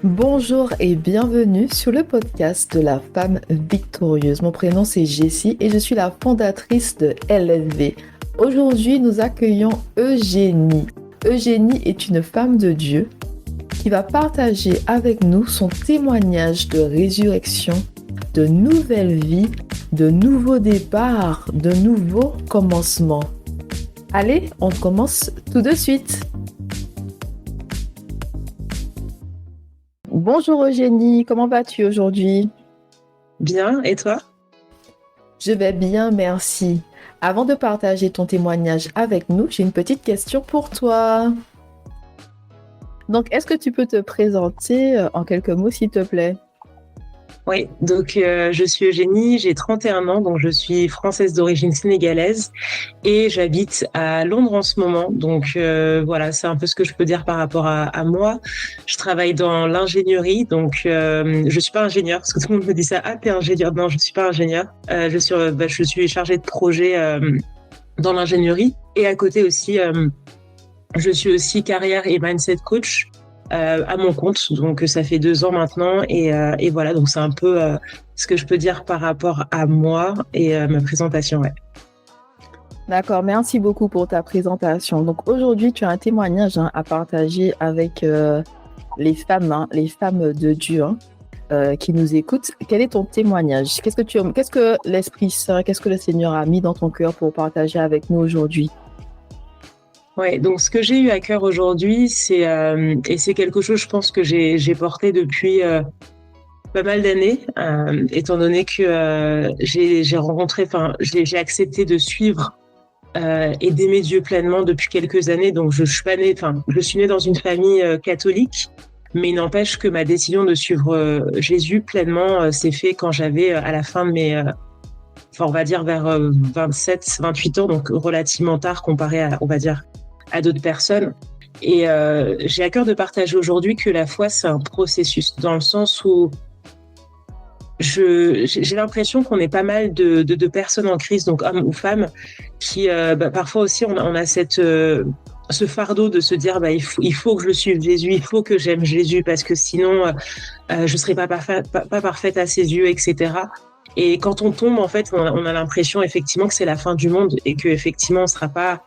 Bonjour et bienvenue sur le podcast de la femme victorieuse. Mon prénom c'est Jessie et je suis la fondatrice de LFV. Aujourd'hui, nous accueillons Eugénie. Eugénie est une femme de Dieu qui va partager avec nous son témoignage de résurrection, de nouvelle vie, de nouveaux départs, de nouveaux commencements. Allez, on commence tout de suite. Bonjour Eugénie, comment vas-tu aujourd'hui? Bien, et toi? Je vais bien, merci. Avant de partager ton témoignage avec nous, j'ai une petite question pour toi. Donc, est-ce que tu peux te présenter en quelques mots, s'il te plaît? Oui, donc je suis Eugénie, j'ai 31 ans, donc je suis française d'origine sénégalaise et j'habite à Londres en ce moment. Donc voilà, c'est un peu ce que je peux dire par rapport à moi. Je travaille dans l'ingénierie, donc je suis pas ingénieure parce que tout le monde me dit ça. Ah, t'es ingénieur? Non, je suis pas ingénieure. Je suis chargée de projet dans l'ingénierie et à côté aussi, je suis aussi carrière et mindset coach. À mon compte, donc ça fait 2 ans maintenant et voilà, donc c'est un peu ce que je peux dire par rapport à moi et ma présentation. Ouais. D'accord, merci beaucoup pour ta présentation. Donc, aujourd'hui, tu as un témoignage à partager avec les femmes de Dieu qui nous écoutent. Quel est ton témoignage? Qu'est-ce que l'Esprit Saint, qu'est-ce que le Seigneur a mis dans ton cœur pour partager avec nous aujourd'hui? Ouais, donc ce que j'ai eu à cœur aujourd'hui, et c'est quelque chose, je pense que j'ai porté depuis pas mal d'années, étant donné que j'ai rencontré, enfin j'ai accepté de suivre et d'aimer Dieu pleinement depuis quelques années. Donc je suis pas née, enfin je suis née dans une famille catholique, mais il n'empêche que ma décision de suivre Jésus pleinement s'est fait quand j'avais à la fin de mes enfin on va dire vers 27, 28 ans, donc relativement tard comparé à, on va dire, à d'autres personnes. Et j'ai à cœur de partager aujourd'hui que la foi, c'est un processus, dans le sens où j'ai l'impression qu'on est pas mal de personnes en crise, donc hommes ou femmes, qui parfois aussi on a ce fardeau de se dire il faut que je suive Jésus, il faut que j'aime Jésus parce que sinon je serai pas parfaite à ses yeux, etc. Et quand on tombe, en fait, on a l'impression effectivement que c'est la fin du monde et que effectivement on sera pas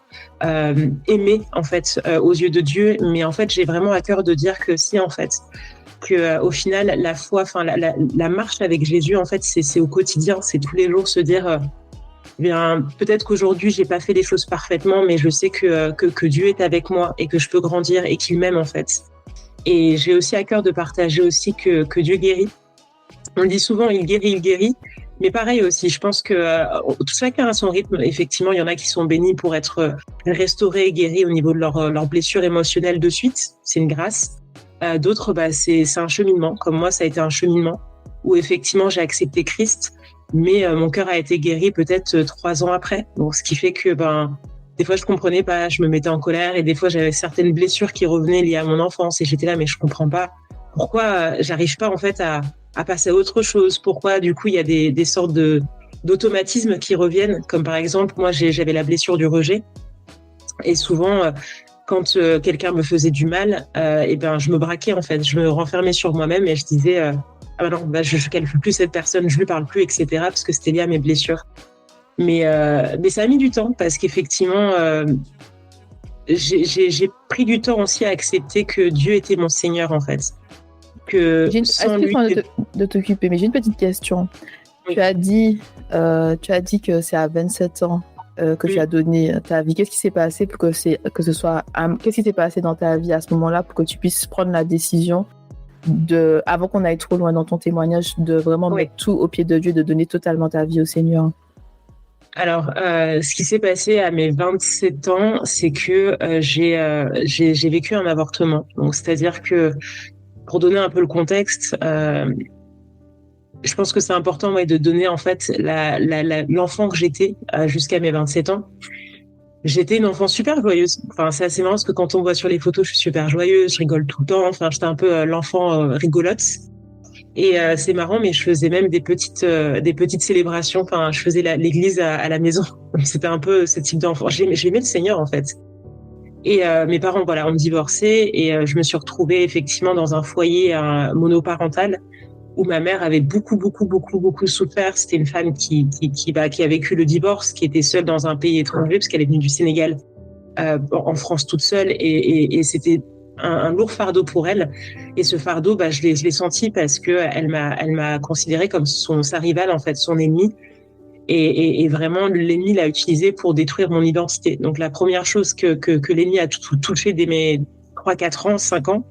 aimé en fait aux yeux de Dieu. Mais en fait, j'ai vraiment à cœur de dire que si en fait que au final la foi, enfin la marche avec Jésus, en fait, c'est au quotidien, c'est tous les jours se dire bien peut-être qu'aujourd'hui j'ai pas fait les choses parfaitement, mais je sais que Dieu est avec moi et que je peux grandir et qu'il m'aime en fait. Et j'ai aussi à cœur de partager aussi que Dieu guérit. On le dit souvent, il guérit. Mais pareil aussi, je pense que chacun a son rythme. Effectivement, il y en a qui sont bénis pour être restaurés et guéris au niveau de leur blessure émotionnelle de suite. C'est une grâce. D'autres, c'est un cheminement. Comme moi, ça a été un cheminement où effectivement, j'ai accepté Christ, mais mon cœur a été guéri peut-être 3 ans après. Donc, ce qui fait que des fois, je comprenais pas, je me mettais en colère et des fois, j'avais certaines blessures qui revenaient liées à mon enfance et j'étais là, mais je comprends pas pourquoi j'arrive pas en fait à passer à autre chose. Pourquoi du coup il y a des sortes d'automatismes qui reviennent, comme par exemple moi j'avais la blessure du rejet et souvent quand quelqu'un me faisait du mal, et ben je me braquais en fait, je me renfermais sur moi-même et je disais ah ben non, je calcule plus cette personne, je lui parle plus, etc. parce que c'était lié à mes blessures. Mais ça a mis du temps parce qu'effectivement j'ai pris du temps aussi à accepter que Dieu était mon Seigneur en fait, que sans lui. Excuse-moi de t'occuper, mais j'ai une petite question. Oui. Tu as dit que c'est à 27 ans que tu as donné ta vie. Qu'est-ce qui s'est passé pour que ce soit qu'est-ce qui s'est passé dans ta vie à ce moment-là pour que tu puisses prendre la décision avant qu'on aille trop loin dans ton témoignage, de vraiment Oui. mettre tout au pied de Dieu, de donner totalement ta vie au Seigneur? Alors, ce qui s'est passé à mes 27 ans, c'est que j'ai vécu un avortement. Donc, c'est-à-dire que, pour donner un peu le contexte, je pense que c'est important de donner en fait l'enfant que j'étais jusqu'à mes 27 ans. J'étais une enfant super joyeuse. Enfin, c'est assez marrant parce que quand on voit sur les photos, je suis super joyeuse, je rigole tout le temps. Enfin, j'étais un peu l'enfant rigolote. Et c'est marrant, mais je faisais même des petites célébrations. Enfin, je faisais l'église à la maison. C'était un peu ce type d'enfant. J'aimais le Seigneur en fait. Et mes parents, voilà, ont divorcé et je me suis retrouvée effectivement dans un foyer monoparental où ma mère avait beaucoup souffert. C'était une femme qui a vécu le divorce, qui était seule dans un pays étranger parce qu'elle est venue du Sénégal en France toute seule et c'était un lourd fardeau pour elle. Et ce fardeau, je l'ai senti parce que elle m'a considérée comme sa rivale, en fait, son ennemie. Et vraiment, l'ennemi l'a utilisé pour détruire mon identité. Donc, la première chose que l'ennemi a touché dès mes 3, 4 ans, 5 ans,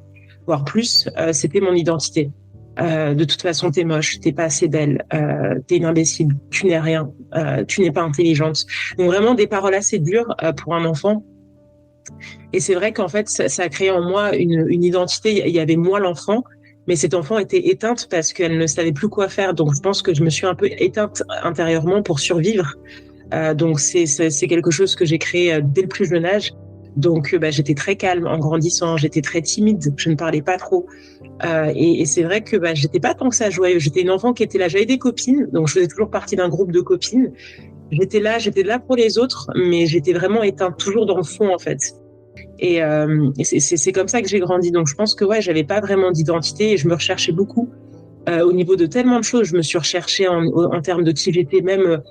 voire plus, c'était mon identité. De toute façon, t'es moche, t'es pas assez belle, t'es une imbécile, tu n'es rien, tu n'es pas intelligente. Donc, vraiment, des paroles assez dures pour un enfant. Et c'est vrai qu'en fait, ça a créé en moi une identité. Il y avait moi l'enfant, mais cet enfant était éteinte parce qu'elle ne savait plus quoi faire. Donc, je pense que je me suis un peu éteinte intérieurement pour survivre. Donc, c'est quelque chose que j'ai créé dès le plus jeune âge. Donc, j'étais très calme en grandissant. J'étais très timide. Je ne parlais pas trop. Et c'est vrai que j'étais pas tant que ça joyeuse. J'étais une enfant qui était là. J'avais des copines, donc je faisais toujours partie d'un groupe de copines. J'étais là pour les autres, mais j'étais vraiment éteinte, toujours dans le fond en fait. Et c'est comme ça que j'ai grandi. Donc je pense que ouais, j'avais pas vraiment d'identité et je me recherchais beaucoup au niveau de tellement de choses. Je me suis recherchée en termes de qui j'étais, même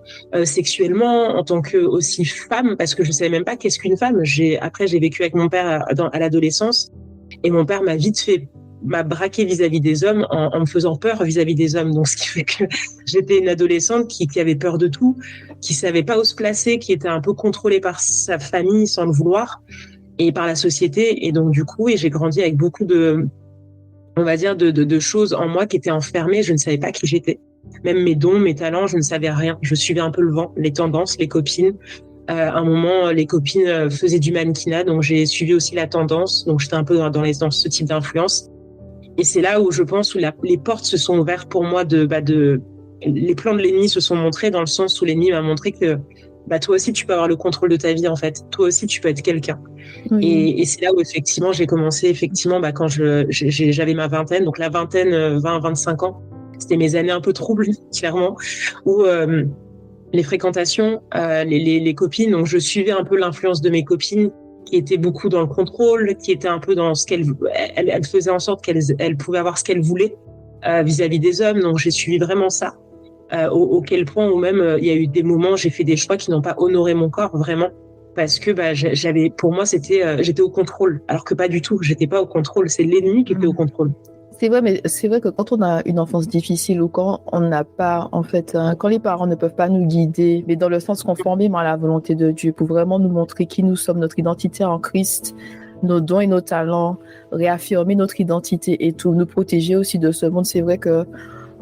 sexuellement, en tant que aussi femme, parce que je savais même pas qu'est-ce qu'une femme. Après j'ai vécu avec mon père à l'adolescence et mon père m'a braqué vis-à-vis des hommes en me faisant peur vis-à-vis des hommes. Donc, ce qui fait que j'étais une adolescente qui avait peur de tout, qui savait pas où se placer, qui était un peu contrôlée par sa famille sans le vouloir et par la société. Et donc, du coup, j'ai grandi avec beaucoup on va dire, de choses en moi qui étaient enfermées. Je ne savais pas qui j'étais. Même mes dons, mes talents, je ne savais rien. Je suivais un peu le vent, les tendances, les copines. À un moment, les copines faisaient du mannequinat, donc j'ai suivi aussi la tendance. Donc, j'étais un peu dans ce type d'influence. Et c'est là où je pense où les portes se sont ouvertes pour moi les plans de l'ennemi se sont montrés dans le sens où l'ennemi m'a montré que toi aussi tu peux avoir le contrôle de ta vie en fait. Toi aussi tu peux être quelqu'un. Oui. Et c'est là où effectivement j'ai commencé effectivement quand j'avais ma vingtaine, donc la vingtaine, 20, 25 ans. C'était mes années un peu troubles clairement où les fréquentations, les copines, donc je suivais un peu l'influence de mes copines qui étaient beaucoup dans le contrôle, qui étaient un peu dans ce elle faisait en sorte qu'elle pouvait avoir ce qu'elle voulait vis-à-vis des hommes. Donc j'ai suivi vraiment ça. Auquel point où même il y a eu des moments, j'ai fait des choix qui n'ont pas honoré mon corps vraiment parce que pour moi j'étais au contrôle alors que pas du tout. J'étais pas au contrôle. C'est l'ennemi qui était au contrôle. C'est vrai, mais c'est vrai que quand on a une enfance difficile ou quand on n'a pas, en fait, quand les parents ne peuvent pas nous guider, mais dans le sens conformément à la volonté de Dieu, pour vraiment nous montrer qui nous sommes, notre identité en Christ, nos dons et nos talents, réaffirmer notre identité et tout, nous protéger aussi de ce monde. C'est vrai que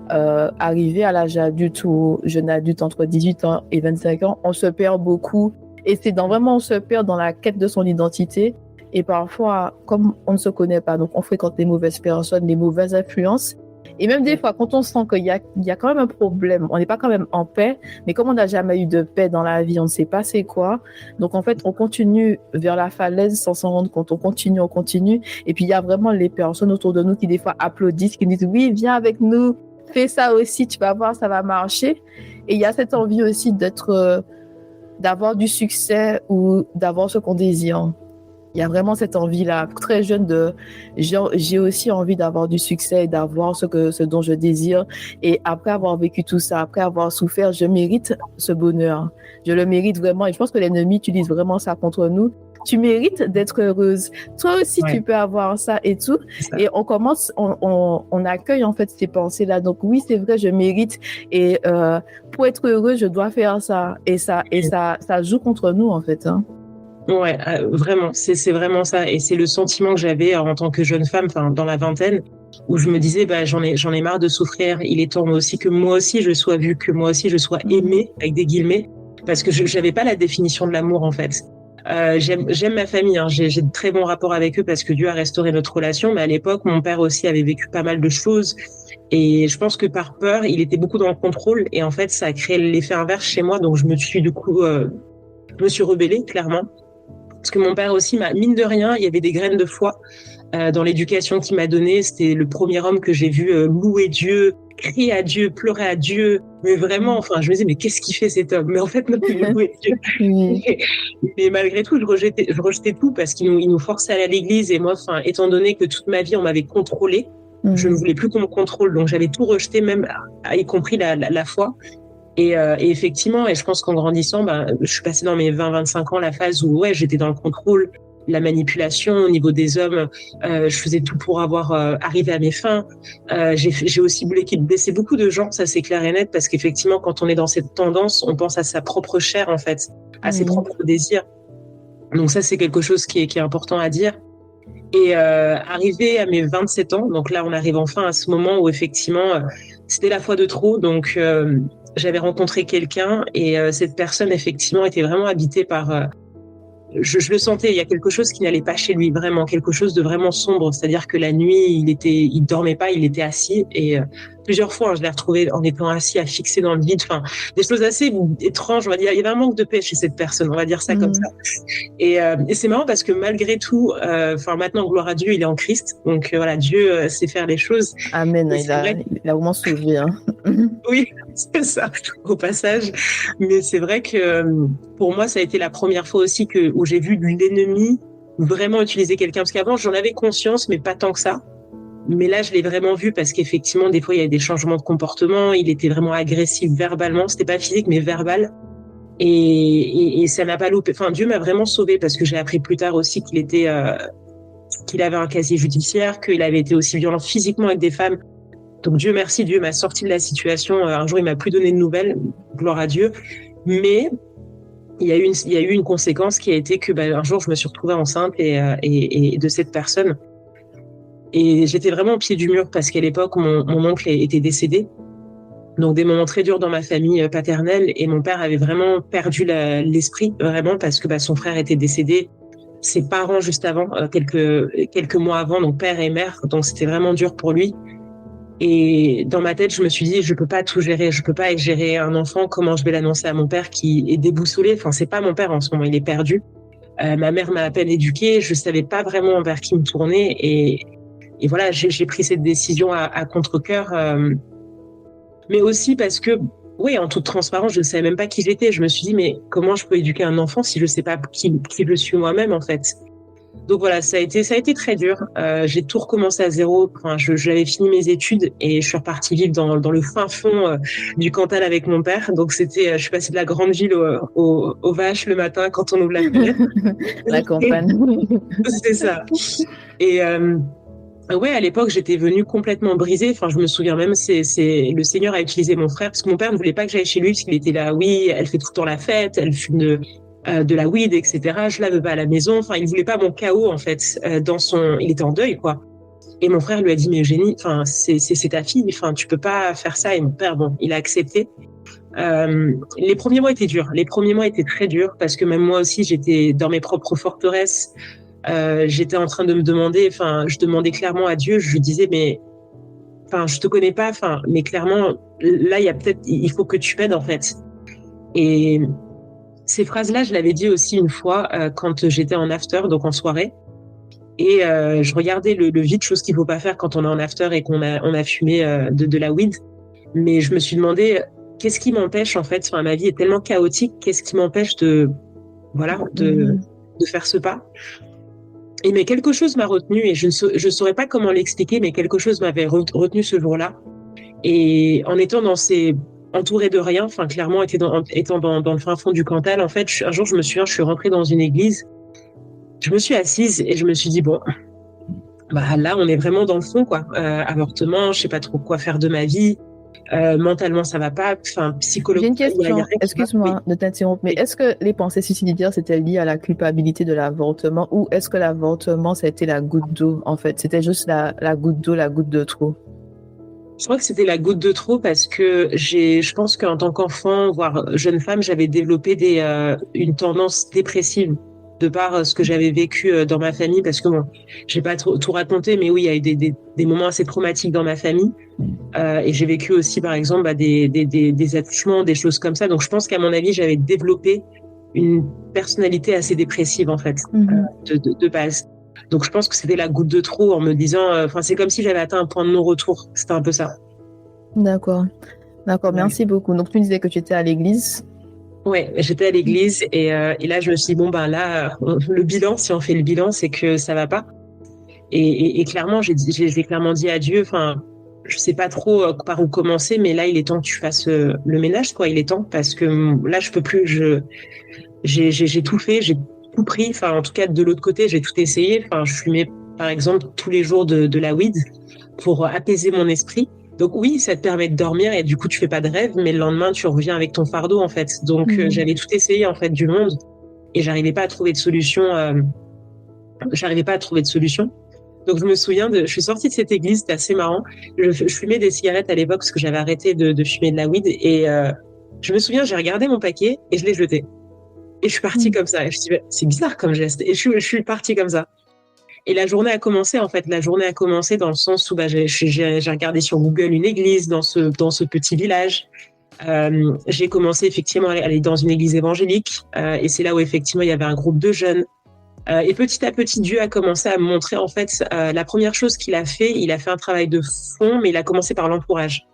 arriver à l'âge adulte ou jeune adulte entre 18 ans et 25 ans, on se perd beaucoup. Et c'est vraiment, on se perd dans la quête de son identité. Et parfois, comme on ne se connaît pas, donc on fréquente les mauvaises personnes, les mauvaises influences. Et même des fois, quand on sent qu'il y a quand même un problème, on n'est pas quand même en paix, mais comme on n'a jamais eu de paix dans la vie, on ne sait pas c'est quoi. Donc en fait, on continue vers la falaise sans s'en rendre compte. On continue. Et puis il y a vraiment les personnes autour de nous qui des fois applaudissent, qui disent oui, viens avec nous, fais ça aussi, tu vas voir, ça va marcher. Et il y a cette envie aussi d'avoir du succès ou d'avoir ce qu'on désire. Il y a vraiment cette envie-là, très jeune, j'ai aussi envie d'avoir du succès et d'avoir ce dont je désire. Et après avoir vécu tout ça, après avoir souffert, je mérite ce bonheur. Je le mérite vraiment. Et je pense que l'ennemi utilise vraiment ça contre nous. Tu mérites d'être heureuse. Toi aussi, tu peux avoir ça et tout. Et on accueille en fait ces pensées-là. Donc oui, c'est vrai, je mérite. Et pour être heureux, je dois faire ça. Et ça joue contre nous en fait. Hein. Ouais, vraiment, c'est vraiment ça. Et c'est le sentiment que j'avais en tant que jeune femme, enfin dans la vingtaine, où je me disais, j'en ai marre de souffrir. Il est temps aussi que moi aussi je sois vue, que moi aussi je sois aimée avec des guillemets, parce que je n'avais pas la définition de l'amour en fait. J'aime ma famille, hein. J'ai de très bons rapports avec eux parce que Dieu a restauré notre relation. Mais à l'époque, mon père aussi avait vécu pas mal de choses. Et je pense que par peur, il était beaucoup dans le contrôle. Et en fait, ça a créé l'effet inverse chez moi. Donc je me suis rebellée clairement Parce que mon père aussi, mine de rien, il y avait des graines de foi dans l'éducation qu'il m'a donnée. C'était le premier homme que j'ai vu louer Dieu, crier à Dieu, pleurer à Dieu. Mais vraiment, enfin, je me disais, mais qu'est-ce qu'il fait cet homme? Mais en fait, non, il louait Dieu. Oui. Mais malgré tout, je rejetais tout parce qu'il nous forçait à aller à l'église. Et moi, enfin, étant donné que toute ma vie, on m'avait contrôlée, je ne voulais plus qu'on me contrôle. Donc, j'avais tout rejeté, même y compris la foi. Et effectivement, et je pense qu'en grandissant, je suis passée dans mes 20-25 ans la phase où ouais, j'étais dans le contrôle, la manipulation au niveau des hommes. Je faisais tout pour avoir arrivé à mes fins. J'ai aussi blessé beaucoup de gens, ça c'est clair et net, parce qu'effectivement, quand on est dans cette tendance, on pense à sa propre chair en fait, à ses propres désirs. Donc ça, c'est quelque chose qui est important à dire. Et arrivé à mes 27 ans, donc là, on arrive enfin à ce moment où effectivement, c'était la fois de trop. Donc j'avais rencontré quelqu'un et cette personne effectivement était vraiment habitée par je le sentais, il y a quelque chose qui n'allait pas chez lui, vraiment, quelque chose de vraiment sombre. C'est-à-dire que la nuit, il dormait pas, il était assis. Et plusieurs fois, je l'ai retrouvé en étant assis, à fixer dans le vide. Enfin, des choses assez étranges, on va dire. Il y avait un manque de paix chez cette personne, on va dire ça comme ça. Et c'est marrant parce que malgré tout, maintenant, gloire à Dieu, il est en Christ. Donc voilà, Dieu sait faire les choses. Amen, il a vraiment sauvé. Hein. Oui, c'est ça, au passage. Mais c'est vrai que pour moi, ça a été la première fois aussi où j'ai vu l'ennemi vraiment utiliser quelqu'un. Parce qu'avant, j'en avais conscience, mais pas tant que ça. Mais là, je l'ai vraiment vu parce qu'effectivement, des fois, il y avait des changements de comportement. Il était vraiment agressif verbalement. C'était pas physique, mais verbal. Et ça n'a pas loupé. Enfin, Dieu m'a vraiment sauvé parce que j'ai appris plus tard aussi qu'il avait un casier judiciaire, qu'il avait été aussi violent physiquement avec des femmes. Donc Dieu merci, Dieu m'a sorti de la situation. Un jour, il m'a plus donné de nouvelles, gloire à Dieu. Mais il y a eu une conséquence qui a été que un jour, je me suis retrouvée enceinte et de cette personne. Et j'étais vraiment au pied du mur parce qu'à l'époque, mon oncle était décédé. Donc des moments très durs dans ma famille paternelle et mon père avait vraiment perdu l'esprit, vraiment, parce que son frère était décédé. Ses parents juste avant, quelques mois avant, donc père et mère. Donc c'était vraiment dur pour lui. Et dans ma tête, je me suis dit, je peux pas tout gérer, je peux pas gérer un enfant. Comment je vais l'annoncer à mon père qui est déboussolé? Enfin, c'est pas mon père en ce moment, il est perdu. Ma mère m'a à peine éduquée, je savais pas vraiment vers qui me tourner. Et voilà, j'ai pris cette décision à contre-cœur. Mais aussi parce que, oui, en toute transparence, je ne savais même pas qui j'étais. Je me suis dit, mais comment je peux éduquer un enfant si je ne sais pas qui je suis moi-même, en fait? Donc voilà, ça a été très dur. J'ai tout recommencé à zéro. Enfin, j'avais fini mes études et je suis repartie vivre dans le fin fond du Cantal avec mon père. Donc je suis passée de la grande ville aux vaches le matin quand on ouvre la fenêtre. La campagne. C'est ça. Et ouais, à l'époque, j'étais venue complètement brisée. Enfin, je me souviens même, c'est le Seigneur a utilisé mon frère parce que mon père ne voulait pas que j'aille chez lui parce qu'il était là. Oui, elle fait tout le temps la fête, elle fume de la weed, etc. Je la veux pas à la maison. Enfin, il voulait pas mon chaos en fait. Il était en deuil quoi. Et mon frère lui a dit mais Eugénie, enfin c'est ta fille. Enfin, tu peux pas faire ça. Et mon père, bon, il a accepté. Les premiers mois étaient durs. Les premiers mois étaient très durs parce que même moi aussi, j'étais dans mes propres forteresses. J'étais en train de me demander, enfin, je demandais clairement à Dieu, je lui disais, mais, enfin, je te connais pas, enfin, mais clairement, là, il faut que tu m'aides, en fait. Et ces phrases-là, je l'avais dit aussi une fois, quand j'étais en after, donc en soirée. Et je regardais le vide, chose qu'il faut pas faire quand on est en after et qu'on a fumé de la weed. Mais je me suis demandé, qu'est-ce qui m'empêche, en fait, enfin, ma vie est tellement chaotique, qu'est-ce qui m'empêche de faire ce pas? Mais quelque chose m'a retenu et je ne saurais pas comment l'expliquer, mais quelque chose m'avait retenu ce jour-là. Et en étant entourée de rien, enfin clairement étant dans le fin fond du Cantal, en fait, un jour je suis rentrée dans une église, je me suis assise et je me suis dit bon, là on est vraiment dans le fond quoi. Avortement, je sais pas trop quoi faire de ma vie. Mentalement ça va pas, enfin psychologiquement. J'ai une question, excuse-moi de t'interrompre, mais est-ce que les pensées suicidaires c'était lié à la culpabilité de l'avortement ou est-ce que l'avortement c'était la goutte d'eau en fait, c'était juste la goutte d'eau, la goutte de trop? Je crois que c'était la goutte de trop parce que je pense qu'en tant qu'enfant, voire jeune femme, j'avais développé une tendance dépressive de par ce que j'avais vécu dans ma famille parce que bon, j'ai pas tout raconté, mais oui, il y a eu des moments assez traumatiques dans ma famille et j'ai vécu aussi par exemple des attouchements, des choses comme ça. Donc je pense qu'à mon avis, j'avais développé une personnalité assez dépressive en fait, de base. Donc je pense que c'était la goutte de trop en me disant, c'est comme si j'avais atteint un point de non-retour. C'était un peu ça. D'accord. D'accord, Ouais. merci beaucoup. Donc tu disais que tu étais à l'église. Ouais, j'étais à l'église et là je me suis dit bon ben là le bilan, si on fait le bilan, c'est que ça va pas. Et clairement j'ai clairement dit à Dieu, je sais pas trop par où commencer, mais là il est temps que tu fasses le ménage quoi. Il est temps parce que là je peux plus. J'ai tout fait, j'ai tout pris. Enfin en tout cas de l'autre côté j'ai tout essayé. Enfin je fumais par exemple tous les jours de la weed pour apaiser mon esprit. Donc oui, ça te permet de dormir et du coup tu fais pas de rêve, mais le lendemain tu reviens avec ton fardeau en fait. Donc j'avais tout essayé en fait du monde et j'arrivais pas à trouver de solution. J'arrivais pas à trouver de solution. Donc je me souviens je suis sortie de cette église, c'était assez marrant. Je fumais des cigarettes à l'époque parce que j'avais arrêté de fumer de la weed et je me souviens, j'ai regardé mon paquet et je l'ai jeté. Et je suis partie comme ça. Et je me suis dit, c'est bizarre comme geste. Et je suis partie comme ça. Et la journée a commencé, en fait. La journée a commencé dans le sens où j'ai regardé sur Google une église dans ce petit village. J'ai commencé effectivement à aller dans une église évangélique. Et c'est là où effectivement il y avait un groupe de jeunes. Et petit à petit, Dieu a commencé à me montrer, en fait, la première chose qu'il a fait, il a fait un travail de fond, mais il a commencé par l'entourage.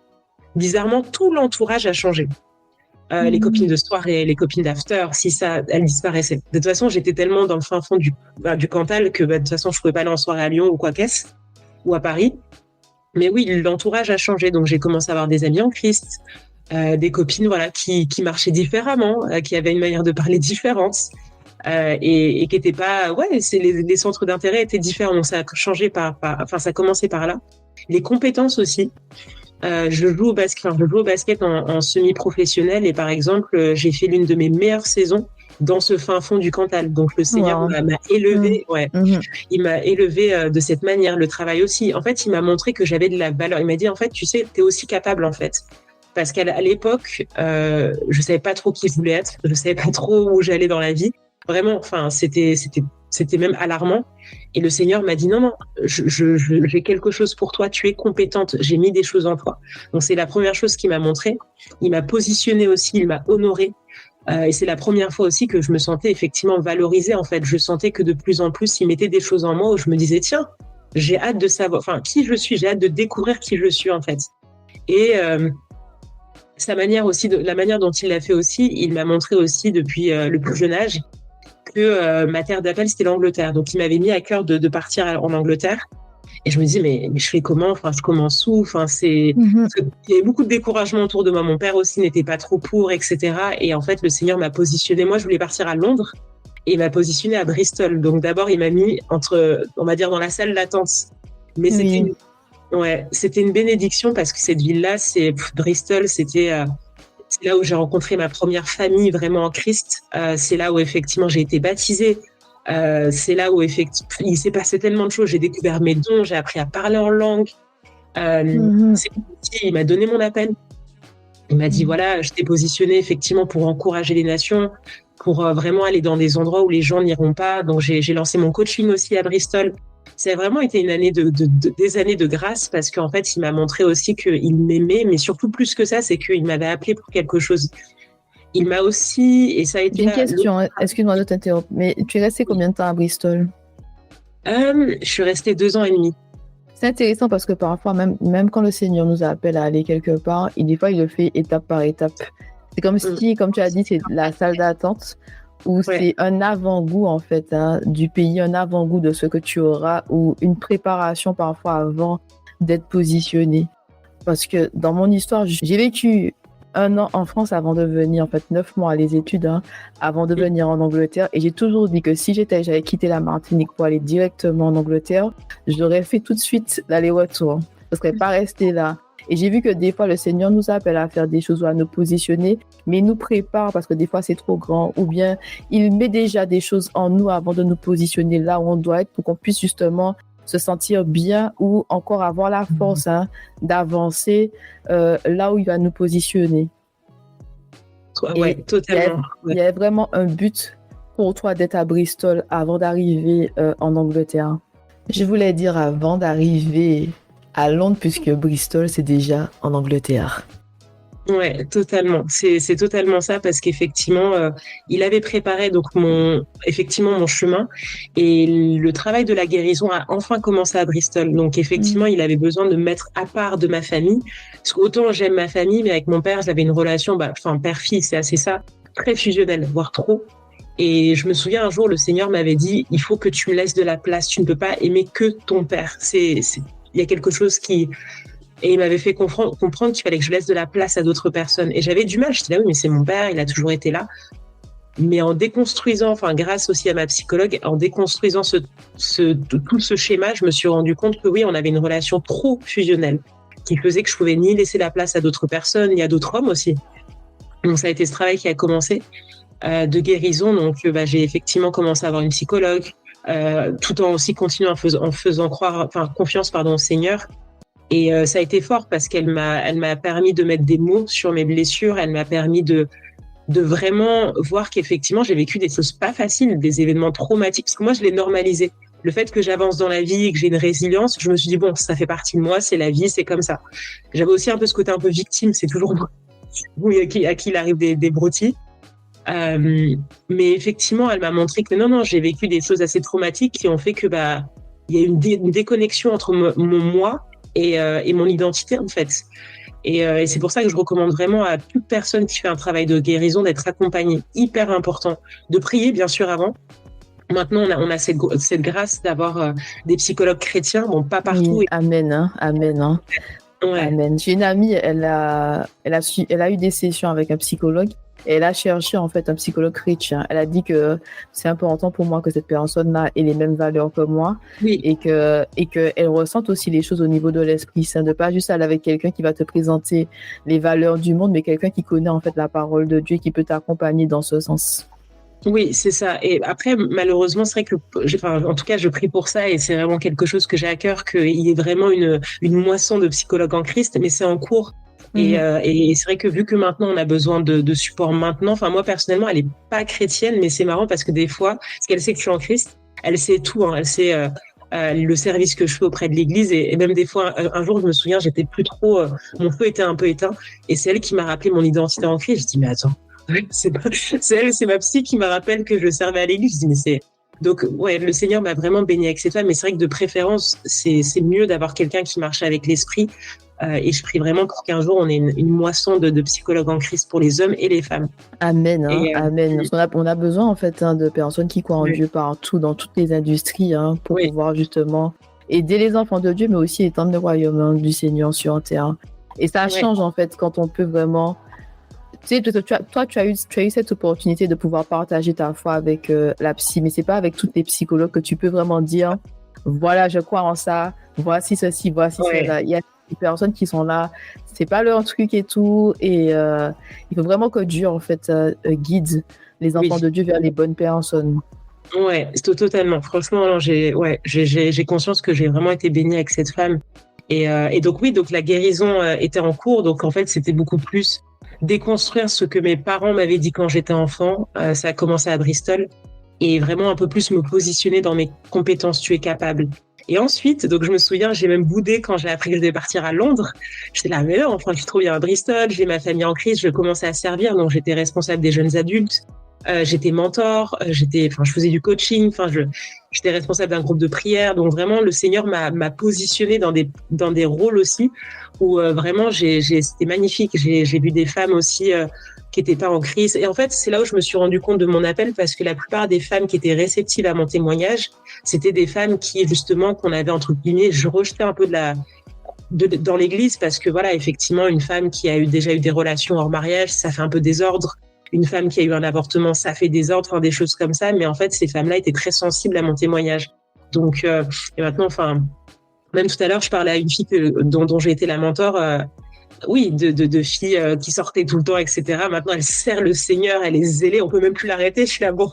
Bizarrement, tout l'entourage a changé. Les copines de soirée, les copines d'after, si ça, elles disparaissaient. De toute façon, j'étais tellement dans le fin fond du Cantal que de toute façon, je pouvais pas aller en soirée à Lyon ou quoi qu'est-ce, ou à Paris. Mais oui, l'entourage a changé. Donc, j'ai commencé à avoir des amis en Christ, des copines voilà, qui marchaient différemment, qui avaient une manière de parler différente. Et qui étaient pas, les centres d'intérêt étaient différents. Donc, ça a changé ça a commencé par là. Les compétences aussi. Je joue au basket en semi-professionnel et par exemple, j'ai fait l'une de mes meilleures saisons dans ce fin fond du Cantal. Donc le Seigneur m'a élevé, il m'a élevé de cette manière. Le travail aussi. En fait, il m'a montré que j'avais de la valeur. Il m'a dit en fait, tu sais, t'es aussi capable en fait. Parce qu'à l'époque, je savais pas trop qui je voulais être, je savais pas trop où j'allais dans la vie. Vraiment, c'était même alarmant. Et le Seigneur m'a dit non, j'ai quelque chose pour toi. Tu es compétente. J'ai mis des choses en toi. Donc c'est la première chose qu'il m'a montré. Il m'a positionné aussi. Il m'a honoré. Et c'est la première fois aussi que je me sentais effectivement valorisée. En fait, je sentais que de plus en plus, il mettait des choses en moi où je me disais tiens, j'ai hâte de savoir, qui je suis. J'ai hâte de découvrir qui je suis en fait. Et sa manière aussi, la manière dont il l'a fait aussi, il m'a montré aussi depuis le plus jeune âge que ma terre d'appel, c'était l'Angleterre. Donc, il m'avait mis à cœur de partir en Angleterre. Et je me dis, mais je fais comment? Je commence où? Il y avait beaucoup de découragement autour de moi. Mon père aussi n'était pas trop pour, etc. Et en fait, le Seigneur m'a positionné. Moi, je voulais partir à Londres et il m'a positionné à Bristol. Donc, d'abord, il m'a mis on va dire, dans la salle d'attente. Mais c'était une bénédiction parce que cette ville-là, Bristol, c'est là où j'ai rencontré ma première famille vraiment en Christ. C'est là où effectivement j'ai été baptisée. C'est là où effectivement il s'est passé tellement de choses. J'ai découvert mes dons, j'ai appris à parler en langue. Il m'a donné mon appel. Il m'a dit voilà, je t'ai positionné effectivement pour encourager les nations, pour vraiment aller dans des endroits où les gens n'iront pas. Donc j'ai lancé mon coaching aussi à Bristol. Ça a vraiment été une année des années de grâce parce qu'en fait, il m'a montré aussi qu'il m'aimait, mais surtout plus que ça, c'est qu'il m'avait appelé pour quelque chose. Il m'a aussi, et ça a été... J'ai une question, excuse-moi de t'interrompre, mais tu es resté combien de temps à Bristol? Je suis restée 2 ans et demi. C'est intéressant parce que parfois, même quand le Seigneur nous appelle à aller quelque part, des fois, il le fait étape par étape. C'est comme si, comme tu as dit, c'est la salle d'attente où c'est un avant-goût en fait du pays, un avant-goût de ce que tu auras ou une préparation parfois avant d'être positionné. Parce que dans mon histoire, j'ai vécu 1 an en France avant de venir, en fait 9 mois à les études, avant de venir en Angleterre. Et j'ai toujours dit que si j'avais quitté la Martinique pour aller directement en Angleterre, j'aurais fait tout de suite l'aller-retour. Je ne serais pas restée là. Et j'ai vu que des fois, le Seigneur nous appelle à faire des choses ou à nous positionner, mais il nous prépare parce que des fois, c'est trop grand. Ou bien, il met déjà des choses en nous avant de nous positionner là où on doit être pour qu'on puisse justement se sentir bien ou encore avoir la force d'avancer là où il va nous positionner. Oui, totalement. Il y a vraiment un but pour toi d'être à Bristol avant d'arriver en Angleterre. Je voulais dire avant d'arriver à Londres, puisque Bristol, c'est déjà en Angleterre. Ouais, totalement. C'est totalement ça parce qu'effectivement, il avait préparé donc mon chemin et le travail de la guérison a enfin commencé à Bristol. Donc effectivement, il avait besoin de me mettre à part de ma famille. Parce qu'autant j'aime ma famille, mais avec mon père, j'avais une relation, enfin père-fils, c'est assez ça, très fusionnelle, voire trop. Et je me souviens un jour, le Seigneur m'avait dit, il faut que tu me laisses de la place. Tu ne peux pas aimer que ton père. Il y a quelque chose qui et il m'avait fait comprendre qu'il fallait que je laisse de la place à d'autres personnes. Et j'avais du mal. Je disais, ah oui, mais c'est mon père, il a toujours été là. Mais en déconstruisant, enfin, grâce aussi à ma psychologue, en déconstruisant tout ce schéma, je me suis rendu compte que oui, on avait une relation trop fusionnelle qui faisait que je pouvais ni laisser la place à d'autres personnes, ni à d'autres hommes aussi. Donc, ça a été ce travail qui a commencé de guérison. Donc, j'ai effectivement commencé à avoir une psychologue, tout en aussi continuant en faisant confiance, au Seigneur. Et ça a été fort parce elle m'a permis de mettre des mots sur mes blessures. Elle m'a permis de vraiment voir qu'effectivement, j'ai vécu des choses pas faciles, des événements traumatiques. Parce que moi, je l'ai normalisé. Le fait que j'avance dans la vie et que j'ai une résilience, je me suis dit, bon, ça fait partie de moi, c'est la vie, c'est comme ça. J'avais aussi un peu ce côté un peu victime, c'est toujours moi à qui il arrive des broutilles. Mais effectivement, elle m'a montré que non, j'ai vécu des choses assez traumatiques qui ont fait que il y a une déconnexion entre mon moi et mon identité en fait. Et c'est pour ça que je recommande vraiment à toute personne qui fait un travail de guérison d'être accompagnée, hyper important, de prier bien sûr avant. Maintenant, on a cette grâce d'avoir des psychologues chrétiens, bon pas partout. Oui, amen, hein, amen, hein. Ouais. Amen. J'ai une amie, elle a eu des sessions avec un psychologue. Et elle a cherché en fait un psychologue chrétien. Elle a dit que c'est important pour moi que cette personne-là ait les mêmes valeurs que moi, oui. et que elle ressente aussi les choses au niveau de l'Esprit Saint, de pas juste aller avec quelqu'un qui va te présenter les valeurs du monde, mais quelqu'un qui connaît en fait la parole de Dieu et qui peut t'accompagner dans ce sens. Oui, c'est ça. Et après, malheureusement, c'est vrai que, en tout cas, je prie pour ça et c'est vraiment quelque chose que j'ai à cœur, qu'il y ait vraiment une moisson de psychologues en Christ, mais c'est en cours. Et c'est vrai que vu que maintenant on a besoin de support maintenant, enfin moi personnellement elle est pas chrétienne, mais c'est marrant parce que des fois, parce qu'elle sait que je suis en Christ, elle sait tout, hein, elle sait le service que je fais auprès de l'Église et même des fois un jour je me souviens j'étais plus trop, mon feu était un peu éteint et c'est elle qui m'a rappelé mon identité en Christ. Je dis mais attends, c'est ma psy qui me rappelle que je servais à l'Église. Je dis mais c'est donc ouais, le Seigneur m'a vraiment béni avec cette femme, mais c'est vrai que de préférence c'est mieux d'avoir quelqu'un qui marche avec l'esprit. Et je prie vraiment pour qu'un jour on ait une moisson de psychologues en Christ pour les hommes et les femmes. Amen, hein, amen. Parce qu'on a besoin en fait de personnes qui croient en Dieu partout, dans toutes les industries, hein, pour pouvoir justement aider les enfants de Dieu, mais aussi étendre le royaume du Seigneur sur terre. Et ça change en fait quand on peut vraiment. Tu sais, toi, tu as eu cette opportunité de pouvoir partager ta foi avec la psy, mais c'est pas avec toutes les psychologues que tu peux vraiment dire, voilà, je crois en ça, voici ceci, voici cela. Il y a des personnes qui sont là, c'est pas leur truc et tout, et il faut vraiment que Dieu en fait guide les enfants de Dieu vers les bonnes personnes. Ouais, c'est totalement. Franchement, alors, j'ai conscience que j'ai vraiment été bénie avec cette femme. Et donc oui, donc la guérison était en cours. Donc en fait, c'était beaucoup plus déconstruire ce que mes parents m'avaient dit quand j'étais enfant. Ça a commencé à Bristol et vraiment un peu plus me positionner dans mes compétences. Tu es capable. Et ensuite, donc je me souviens, j'ai même boudé quand j'ai appris que je devais partir à Londres. J'étais là, mais non, enfin, je suis trop bien à Bristol. J'ai ma famille en crise. Je commençais à servir, donc j'étais responsable des jeunes adultes. J'étais mentor, je faisais du coaching, j'étais responsable d'un groupe de prière. Donc vraiment, le Seigneur m'a positionnée dans des rôles aussi où vraiment c'était magnifique. J'ai vu des femmes aussi qui étaient pas en crise. Et en fait, c'est là où je me suis rendu compte de mon appel parce que la plupart des femmes qui étaient réceptives à mon témoignage, c'était des femmes qui justement qu'on avait entre guillemets, je rejetais un peu dans l'église parce que voilà, effectivement, une femme qui a déjà eu des relations hors mariage, ça fait un peu désordre. Une femme qui a eu un avortement, ça fait désordre, enfin des choses comme ça. Mais en fait, ces femmes-là étaient très sensibles à mon témoignage. Donc, et maintenant, même tout à l'heure, je parlais à une fille dont j'ai été la mentor. De filles qui sortaient tout le temps, etc. Maintenant, elle sert le Seigneur, elle est zélée. On peut même plus l'arrêter. Je suis là, bon,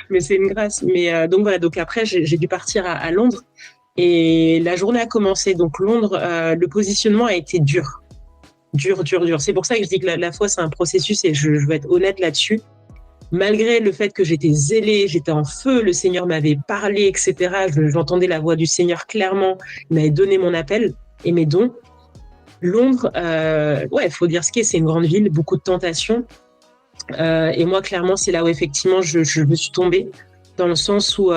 mais c'est une grâce. Mais donc voilà. Donc après, j'ai dû partir à Londres et la journée a commencé. Donc Londres, le positionnement a été dur. Dur. C'est pour ça que je dis que la foi, c'est un processus et je veux être honnête là-dessus. Malgré le fait que j'étais zélée, j'étais en feu, le Seigneur m'avait parlé, etc. J'entendais la voix du Seigneur clairement. Il m'avait donné mon appel et mes dons. Londres, ouais, faut dire ce qu'est, c'est une grande ville, beaucoup de tentations. Et moi, clairement, c'est là où effectivement je me suis tombée, dans le sens où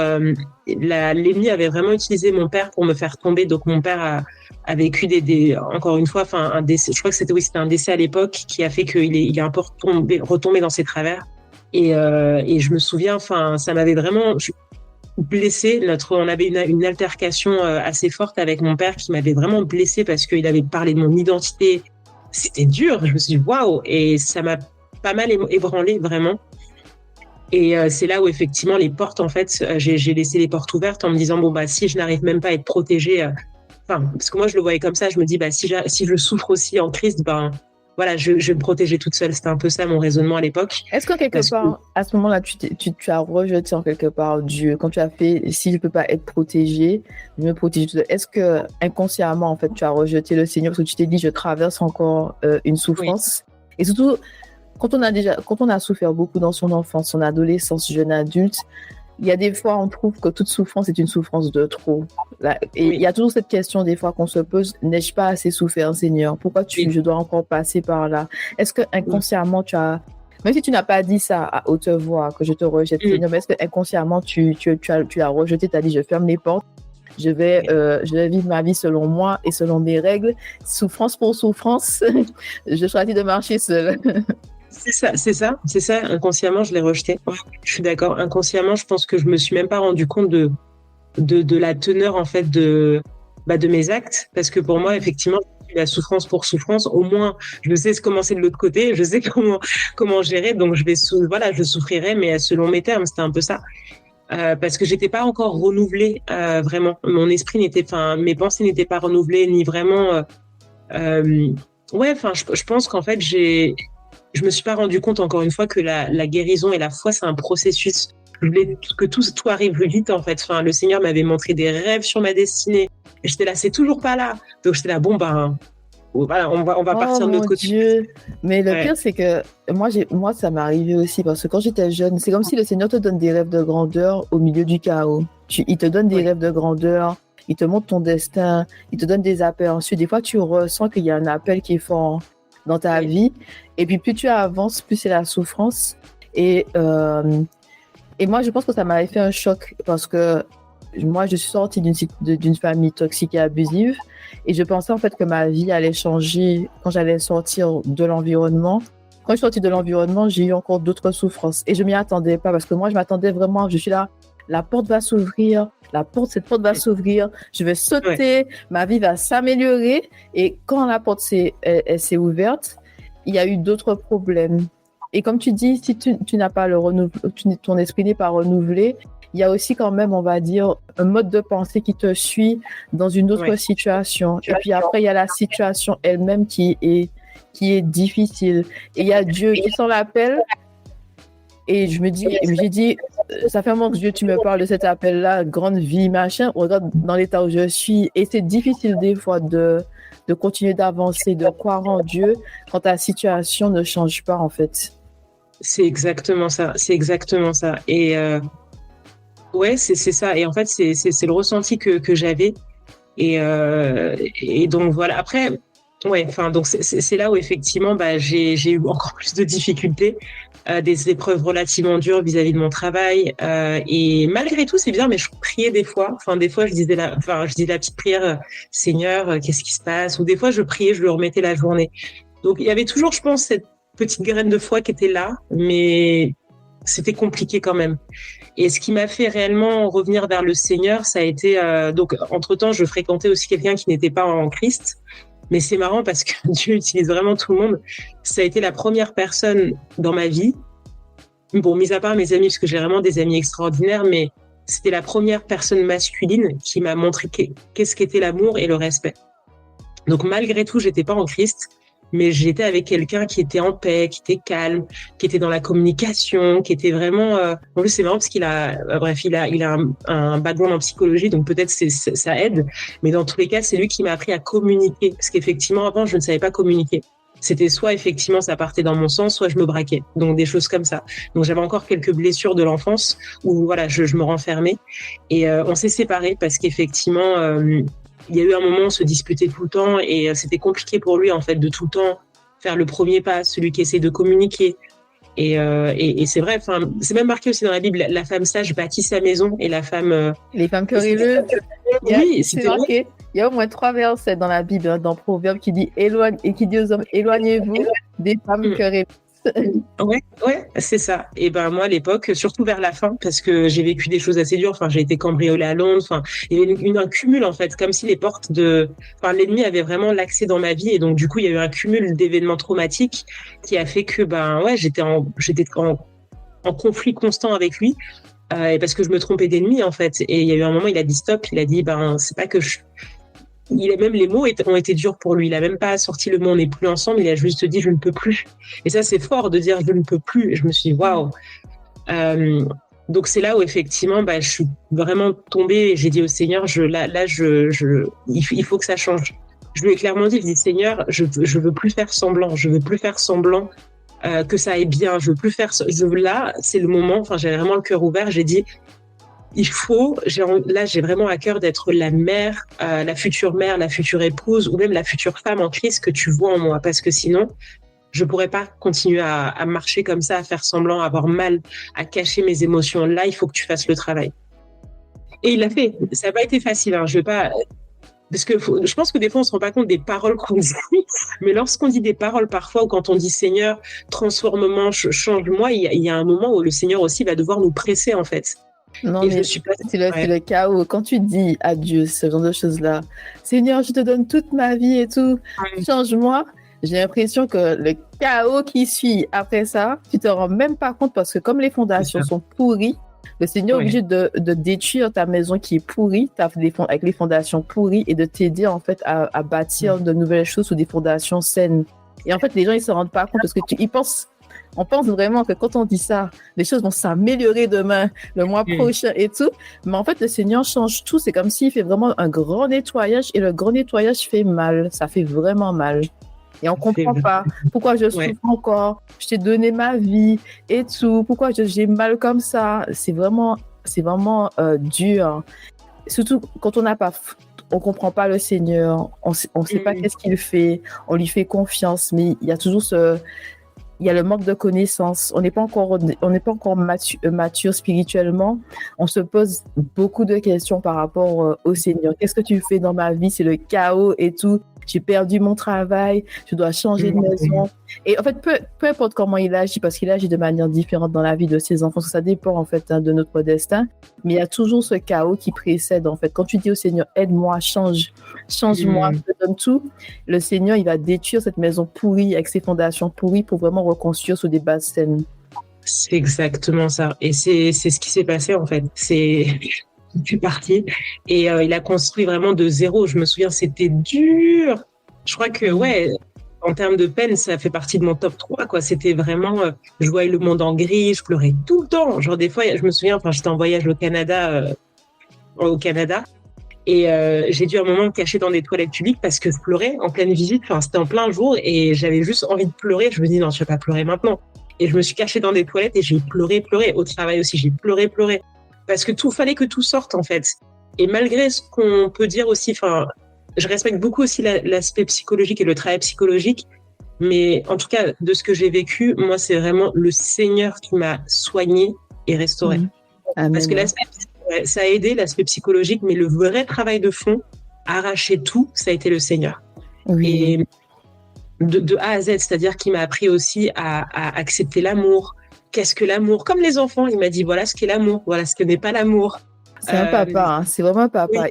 l'ennemi avait vraiment utilisé mon père pour me faire tomber. Donc mon père a vécu encore une fois, enfin un décès. Je crois que c'était un décès à l'époque qui a fait il est un peu retombé dans ses travers. Et je me souviens, enfin, ça m'avait vraiment blessée. On avait une altercation assez forte avec mon père qui m'avait vraiment blessée parce qu'il avait parlé de mon identité. C'était dur. Je me suis dit waouh, et ça m'a pas mal ébranlé vraiment. Et c'est là où effectivement les portes, en fait, j'ai laissé les portes ouvertes en me disant bon bah si je n'arrive même pas à être protégée, enfin parce que moi je le voyais comme ça, je me dis bah si je souffre aussi en Christ, ben voilà, je vais me protéger toute seule. C'était un peu ça mon raisonnement à l'époque. Est-ce que quelque part, à ce moment-là, tu as rejeté en quelque part Dieu quand tu as fait si je peux pas être protégée, je me protège toute seule. Est-ce que inconsciemment en fait tu as rejeté le Seigneur parce que tu t'es dit je traverse encore une souffrance, et surtout quand on a souffert beaucoup dans son enfance, son adolescence, jeune adulte, il y a des fois, on trouve que toute souffrance est une souffrance de trop. Il y a toujours cette question des fois qu'on se pose, n'ai-je pas assez souffert, Seigneur? Pourquoi je dois encore passer par là? Est-ce que inconsciemment même si tu n'as pas dit ça à haute voix, que je te rejette, Seigneur, mais est-ce que inconsciemment tu as rejeté, tu as dit, je ferme les portes, je vais vivre ma vie selon moi et selon mes règles, souffrance pour souffrance, je choisis de marcher seule. C'est ça. Inconsciemment, je l'ai rejeté. Ouais, je suis d'accord. Inconsciemment, je pense que je me suis même pas rendu compte de la teneur, en fait, de mes actes. Parce que pour moi, effectivement, la souffrance pour souffrance, au moins, je sais comment c'est de l'autre côté, je sais comment gérer. Donc, je souffrirai, mais selon mes termes, c'était un peu ça. Parce que j'étais pas encore renouvelée, vraiment. Mes pensées n'étaient pas renouvelées, ni vraiment, je pense qu'en fait, je me suis pas rendu compte encore une fois que la guérison et la foi, c'est un processus. Je voulais que tout arrive vite, en fait. Enfin, le Seigneur m'avait montré des rêves sur ma destinée. Et j'étais là, c'est toujours pas là. Donc j'étais là, bon ben, voilà, on va partir de l'autre côté. Dieu. Mais le pire, c'est que moi, ça m'est arrivé aussi parce que quand j'étais jeune, c'est comme si le Seigneur te donne des rêves de grandeur au milieu du chaos. Il te donne des rêves de grandeur. Il te montre ton destin. Il te donne des appels. Ensuite, des fois, tu ressens qu'il y a un appel qui est fort dans ta vie. Et puis, plus tu avances, plus c'est la souffrance. Et moi, je pense que ça m'avait fait un choc parce que moi, je suis sortie d'une famille toxique et abusive. Et je pensais en fait que ma vie allait changer quand j'allais sortir de l'environnement. Quand je suis sortie de l'environnement, j'ai eu encore d'autres souffrances. Et je m'y attendais pas parce que moi, je m'attendais vraiment, je suis là, la porte va s'ouvrir, cette porte va s'ouvrir, je vais sauter, ma vie va s'améliorer. Et quand la porte elle s'est ouverte, il y a eu d'autres problèmes. Et comme tu dis, si tu n'as pas ton esprit n'est pas renouvelé, il y a aussi quand même, on va dire, un mode de pensée qui te suit dans une autre situation. Et puis après, il y a la situation elle-même qui est difficile. Et il y a Dieu qui s'en l'appelle. Et j'ai dit, ça fait un moment que Dieu, tu me parles de cet appel-là, grande vie, machin. Regarde dans l'état où je suis. Et c'est difficile des fois de continuer d'avancer, de croire en Dieu quand ta situation ne change pas, en fait. C'est exactement ça. Et ouais, c'est ça. Et en fait, c'est le ressenti que j'avais. Et donc voilà. Après, donc c'est là où effectivement, j'ai eu encore plus de difficultés, des épreuves relativement dures vis-à-vis de mon travail. Et malgré tout, c'est bien. Mais je priais des fois. Enfin, des fois, je disais la petite prière, Seigneur, qu'est-ce qui se passe? Ou des fois, je priais, je lui remettais la journée. Donc il y avait toujours, je pense, cette petite graine de foi qui était là, mais c'était compliqué quand même. Et ce qui m'a fait réellement revenir vers le Seigneur, ça a été donc entre-temps, je fréquentais aussi quelqu'un qui n'était pas en Christ. Mais c'est marrant parce que Dieu utilise vraiment tout le monde. Ça a été la première personne dans ma vie. Bon, mis à part mes amis, parce que j'ai vraiment des amis extraordinaires, mais c'était la première personne masculine qui m'a montré qu'est-ce qu'était l'amour et le respect. Donc malgré tout, j'étais pas en Christ, mais j'étais avec quelqu'un qui était en paix, qui était calme, qui était dans la communication, qui était vraiment. En plus, c'est marrant parce qu'il a, il a un background en psychologie, donc peut-être ça aide. Mais dans tous les cas, c'est lui qui m'a appris à communiquer, parce qu'effectivement, avant, je ne savais pas communiquer. C'était soit effectivement ça partait dans mon sens, soit je me braquais. Donc des choses comme ça. Donc j'avais encore quelques blessures de l'enfance où voilà, je me renfermais. Et on s'est séparés parce qu'effectivement. il y a eu un moment, on se disputait tout le temps et c'était compliqué pour lui, en fait, de tout le temps faire le premier pas, celui qui essaie de communiquer. Et c'est vrai, enfin, c'est même marqué aussi dans la Bible, la femme sage bâtit sa maison et la femme... Les femmes querelleuses. Oui, c'est marqué. Il y a au moins 3 versets dans la Bible, dans Proverbe, qui dit aux hommes, éloignez-vous des femmes querelleuses. Ouais, c'est ça. Et ben moi à l'époque, surtout vers la fin, parce que j'ai vécu des choses assez dures. Enfin, j'ai été cambriolée à Londres. Enfin, il y avait un cumul en fait, comme si l'ennemi avait vraiment l'accès dans ma vie. Et donc du coup, il y a eu un cumul d'événements traumatiques qui a fait que j'étais en conflit constant avec lui. Et parce que je me trompais d'ennemi en fait. Et il y a eu un moment, il a dit stop. Il a dit c'est pas que je même les mots ont été durs pour lui. Il a même pas sorti le mot on n'est plus ensemble. Il a juste dit je ne peux plus. Et ça c'est fort de dire je ne peux plus. Et je me suis dit waouh. Donc c'est là où effectivement je suis vraiment tombée et j'ai dit au Seigneur il faut que ça change. Je lui ai clairement dit Seigneur je veux plus faire semblant. Je veux plus faire semblant que ça aille bien. Je veux plus faire. Là c'est le moment. Enfin j'avais vraiment le cœur ouvert. J'ai dit j'ai vraiment à cœur d'être la mère, la future épouse ou même la future femme en Christ que tu vois en moi. Parce que sinon, je pourrais pas continuer à marcher comme ça, à faire semblant, à avoir mal, à cacher mes émotions. Là, il faut que tu fasses le travail. Et il l'a fait. Ça n'a pas été facile. Hein. Parce que je pense que des fois, on se rend pas compte des paroles qu'on dit. Mais lorsqu'on dit des paroles parfois, ou quand on dit Seigneur, transforme-moi, change-moi, il y a un moment où le Seigneur aussi va devoir nous presser, en fait. Non, mais c'est le chaos. Quand tu dis à Dieu ce genre de choses-là, Seigneur, je te donne toute ma vie et tout, change-moi, j'ai l'impression que le chaos qui suit après ça, tu te rends même pas compte parce que comme les fondations sont pourries, le Seigneur est obligé de détruire ta maison qui est pourrie, avec les fondations pourries et de t'aider en fait à bâtir de nouvelles choses sous des fondations saines. Et en fait, les gens, ils se rendent pas compte parce que on pense vraiment que quand on dit ça, les choses vont s'améliorer demain, le mois prochain et tout. Mais en fait, le Seigneur change tout. C'est comme s'il fait vraiment un grand nettoyage et le grand nettoyage fait mal. Ça fait vraiment mal. Et on comprend pas pourquoi je souffre encore. Je t'ai donné ma vie et tout. Pourquoi j'ai mal comme ça? C'est vraiment dur. Surtout quand on comprend pas le Seigneur. On sait pas qu'est-ce qu'il fait. On lui fait confiance, mais il y a toujours il y a le manque de connaissances. On n'est pas encore mature spirituellement. On se pose beaucoup de questions par rapport au Seigneur. Qu'est-ce que tu fais dans ma vie? C'est le chaos et tout. J'ai perdu mon travail. Je dois changer de maison. Et en fait, peu importe comment il agit, parce qu'il agit de manière différente dans la vie de ses enfants, parce que ça dépend en fait de notre destin. Mais il y a toujours ce chaos qui précède en fait. Quand tu dis au Seigneur, aide-moi, change-moi, je te donne tout. Le Seigneur, il va détruire cette maison pourrie avec ses fondations pourries pour vraiment reconstruire sur des bases saines. C'est exactement ça. Et c'est ce qui s'est passé en fait. Je suis partie et il a construit vraiment de zéro. Je me souviens, c'était dur. Je crois que en termes de peine, ça fait partie de mon top 3, quoi. C'était vraiment, je voyais le monde en gris, je pleurais tout le temps. Genre des fois, je me souviens, j'étais en voyage au Canada, et j'ai dû à un moment me cacher dans des toilettes publiques parce que je pleurais en pleine visite. Enfin, c'était en plein jour et j'avais juste envie de pleurer. Je me dis non, je vais pas pleurer maintenant. Et je me suis cachée dans des toilettes et j'ai pleuré. Au travail aussi, j'ai pleuré. Parce que fallait que tout sorte, en fait. Et malgré ce qu'on peut dire aussi, je respecte beaucoup aussi l'aspect psychologique et le travail psychologique. Mais en tout cas, de ce que j'ai vécu, moi, c'est vraiment le Seigneur qui m'a soignée et restaurée. Parce que ça a aidé l'aspect psychologique, mais le vrai travail de fond, arracher tout, ça a été le Seigneur. Et de A à Z, c'est-à-dire qu'il m'a appris aussi à accepter l'amour. Qu'est-ce que l'amour? Comme les enfants, il m'a dit voilà ce qu'est l'amour, voilà ce que n'est pas l'amour. C'est un papa, c'est vraiment un papa.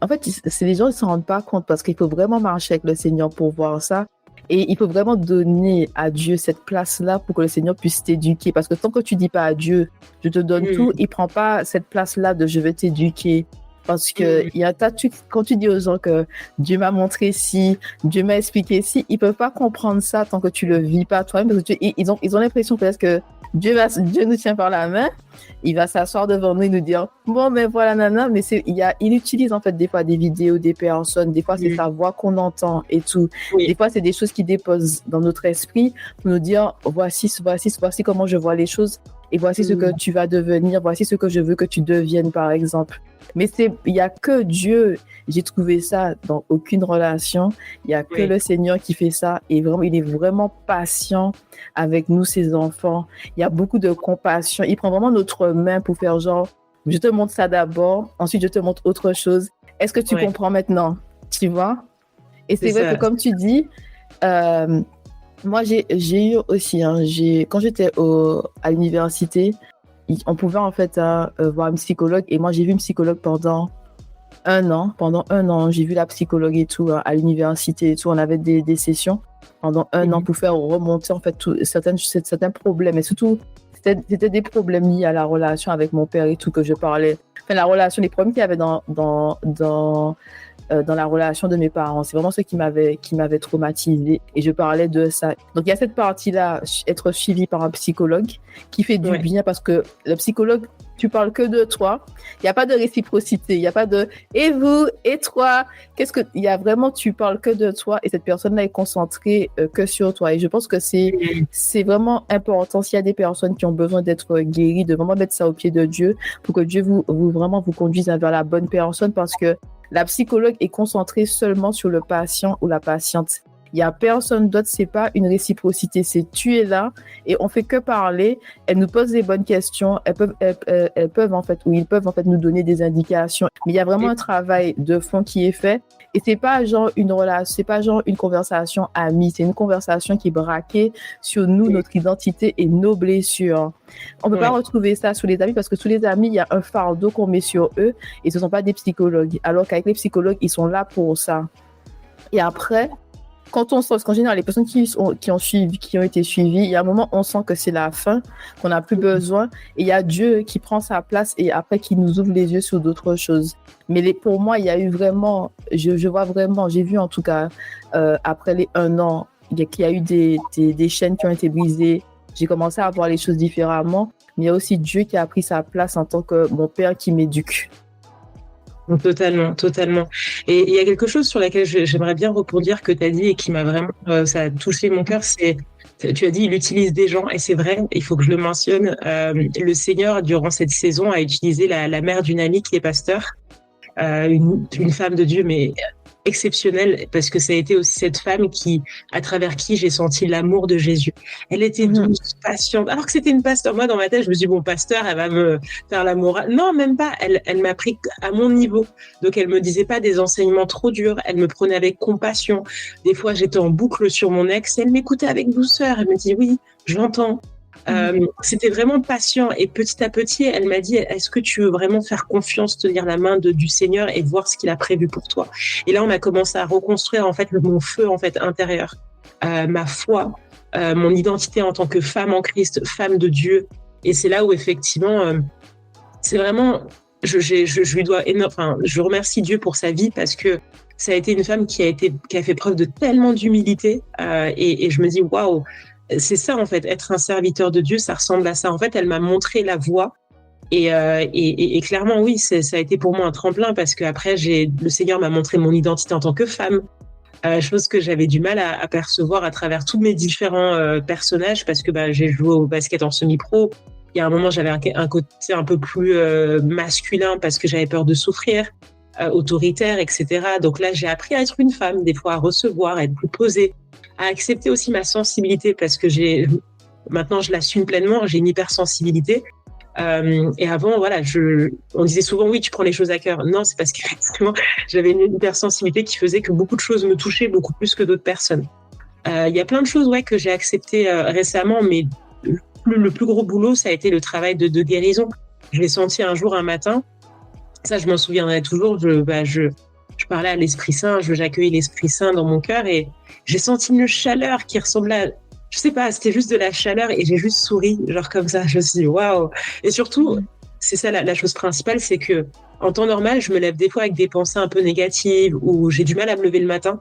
En fait, les gens ne s'en rendent pas compte parce qu'il faut vraiment marcher avec le Seigneur pour voir ça. Et il faut vraiment donner à Dieu cette place-là pour que le Seigneur puisse t'éduquer. Parce que tant que tu dis pas à Dieu, je te donne tout, il prend pas cette place-là de je vais t'éduquer. Parce que il y a un tas de trucs, quand tu dis aux gens que Dieu m'a montré ci, Dieu m'a expliqué ci, ils peuvent pas comprendre ça tant que tu le vis pas toi-même. Parce que ils ont l'impression peut-être que Dieu nous tient par la main, il va s'asseoir devant nous et nous dire bon ben voilà nana, mais il utilise en fait des fois des vidéos des personnes, des fois c'est sa voix qu'on entend et tout, des fois c'est des choses qui déposent dans notre esprit pour nous dire voici comment je vois les choses. et voici ce que tu vas devenir, voici ce que je veux que tu deviennes, par exemple. Mais il y a que Dieu, j'ai trouvé ça dans aucune relation, il y a que le Seigneur qui fait ça, et vraiment, il est vraiment patient avec nous, ses enfants. Il y a beaucoup de compassion. Il prend vraiment notre main pour faire genre, je te montre ça d'abord, ensuite je te montre autre chose. Est-ce que tu comprends maintenant? Tu vois? Et c'est vrai que comme tu dis, moi j'ai eu aussi, quand j'étais à l'université, on pouvait en fait voir un psychologue, et moi j'ai vu une psychologue pendant un an, j'ai vu la psychologue et tout à l'université et tout, on avait des sessions pendant un an pour faire remonter en fait certains problèmes, et surtout c'était des problèmes liés à la relation avec mon père et tout que je parlais, enfin la relation, les problèmes qu'il y avait dans la relation de mes parents. C'est vraiment ce qui m'avait traumatisée, et je parlais de ça. Donc il y a cette partie-là, être suivi par un psychologue qui fait du bien, parce que le psychologue, tu parles que de toi. Il n'y a pas de réciprocité, il n'y a pas de et vous, et toi, il y a vraiment, tu parles que de toi, et cette personne-là est concentrée que sur toi. Et je pense que c'est vraiment important, s'il y a des personnes qui ont besoin d'être guéries, de vraiment mettre ça au pied de Dieu pour que Dieu vraiment vous conduise vers la bonne personne, parce que la psychologue est concentrée seulement sur le patient ou la patiente. Il n'y a personne d'autre, c'est pas une réciprocité, c'est tu es là et on fait que parler. Elles nous posent des bonnes questions, elles peuvent en fait, ou ils peuvent en fait nous donner des indications. Mais il y a vraiment un travail de fond qui est fait, et c'est pas genre une relation, c'est pas genre une conversation amie, c'est une conversation qui est braquée sur nous, notre identité et nos blessures. On peut pas retrouver ça sur les amis, parce que sous les amis, il y a un fardeau qu'on met sur eux, et ce sont pas des psychologues. Alors qu'avec les psychologues, ils sont là pour ça. Et après, quand on sent, parce qu'en général, les personnes qui ont été suivies, il y a un moment, on sent que c'est la fin, qu'on n'a plus besoin, et il y a Dieu qui prend sa place, et après qui nous ouvre les yeux sur d'autres choses. Mais pour moi, il y a eu vraiment, je vois vraiment, j'ai vu en tout cas, après les 1 an, qu'il y a eu des chaînes qui ont été brisées. J'ai commencé à voir les choses différemment, mais il y a aussi Dieu qui a pris sa place en tant que mon père qui m'éduque. Totalement, totalement. Et il y a quelque chose sur laquelle j'aimerais bien rebondir que tu as dit et qui m'a vraiment, ça a touché mon cœur, tu as dit, il utilise des gens, et c'est vrai, il faut que je le mentionne. Le Seigneur, durant cette saison, a utilisé la mère d'une amie qui est pasteur, une femme de Dieu, mais exceptionnelle, parce que ça a été aussi cette femme à travers qui j'ai senti l'amour de Jésus. Elle était douce, patiente, alors que c'était une pasteur. Moi, dans ma tête, je me suis dit, bon, pasteur, elle va me faire la morale. Non, même pas. Elle m'a pris à mon niveau. Donc, elle me disait pas des enseignements trop durs. Elle me prenait avec compassion. Des fois, j'étais en boucle sur mon ex. Elle m'écoutait avec douceur. Elle me dit, oui, je l'entends. C'était vraiment patient, et petit à petit elle m'a dit, est-ce que tu veux vraiment faire confiance, tenir la main du Seigneur et voir ce qu'il a prévu pour toi? Et là on a commencé à reconstruire en fait mon feu en fait intérieur, ma foi, mon identité en tant que femme en Christ, femme de Dieu. Et c'est là où effectivement c'est vraiment, je lui dois je remercie Dieu pour sa vie, parce que ça a été une femme qui a fait preuve de tellement d'humilité, et je me dis waouh. C'est ça en fait, être un serviteur de Dieu, ça ressemble à ça. En fait, elle m'a montré la voie, et clairement oui, ça a été pour moi un tremplin, parce que après le Seigneur m'a montré mon identité en tant que femme, chose que j'avais du mal à percevoir à travers tous mes différents personnages, parce que j'ai joué au basket en semi-pro. Il y a un moment, j'avais un côté un peu plus masculin, parce que j'avais peur de souffrir, autoritaire, etc. Donc là, j'ai appris à être une femme, des fois à recevoir, à être plus posée, à accepter aussi ma sensibilité, parce que maintenant je l'assume pleinement, j'ai une hypersensibilité. Et avant, voilà, on disait souvent, oui, tu prends les choses à cœur. Non, c'est parce qu'effectivement, j'avais une hypersensibilité qui faisait que beaucoup de choses me touchaient beaucoup plus que d'autres personnes. Il y a plein de choses, que j'ai acceptées récemment, mais le plus gros boulot, ça a été le travail de guérison. Je l'ai senti un jour, un matin. Ça, je m'en souviendrai toujours. Je parlais à l'Esprit Saint, j'accueillais l'Esprit Saint dans mon cœur, et j'ai senti une chaleur qui ressemblait à, je sais pas, c'était juste de la chaleur, et j'ai juste souri, genre comme ça. Je me suis dit waouh. Et surtout, c'est ça la chose principale, c'est que en temps normal, je me lève des fois avec des pensées un peu négatives, ou j'ai du mal à me lever le matin.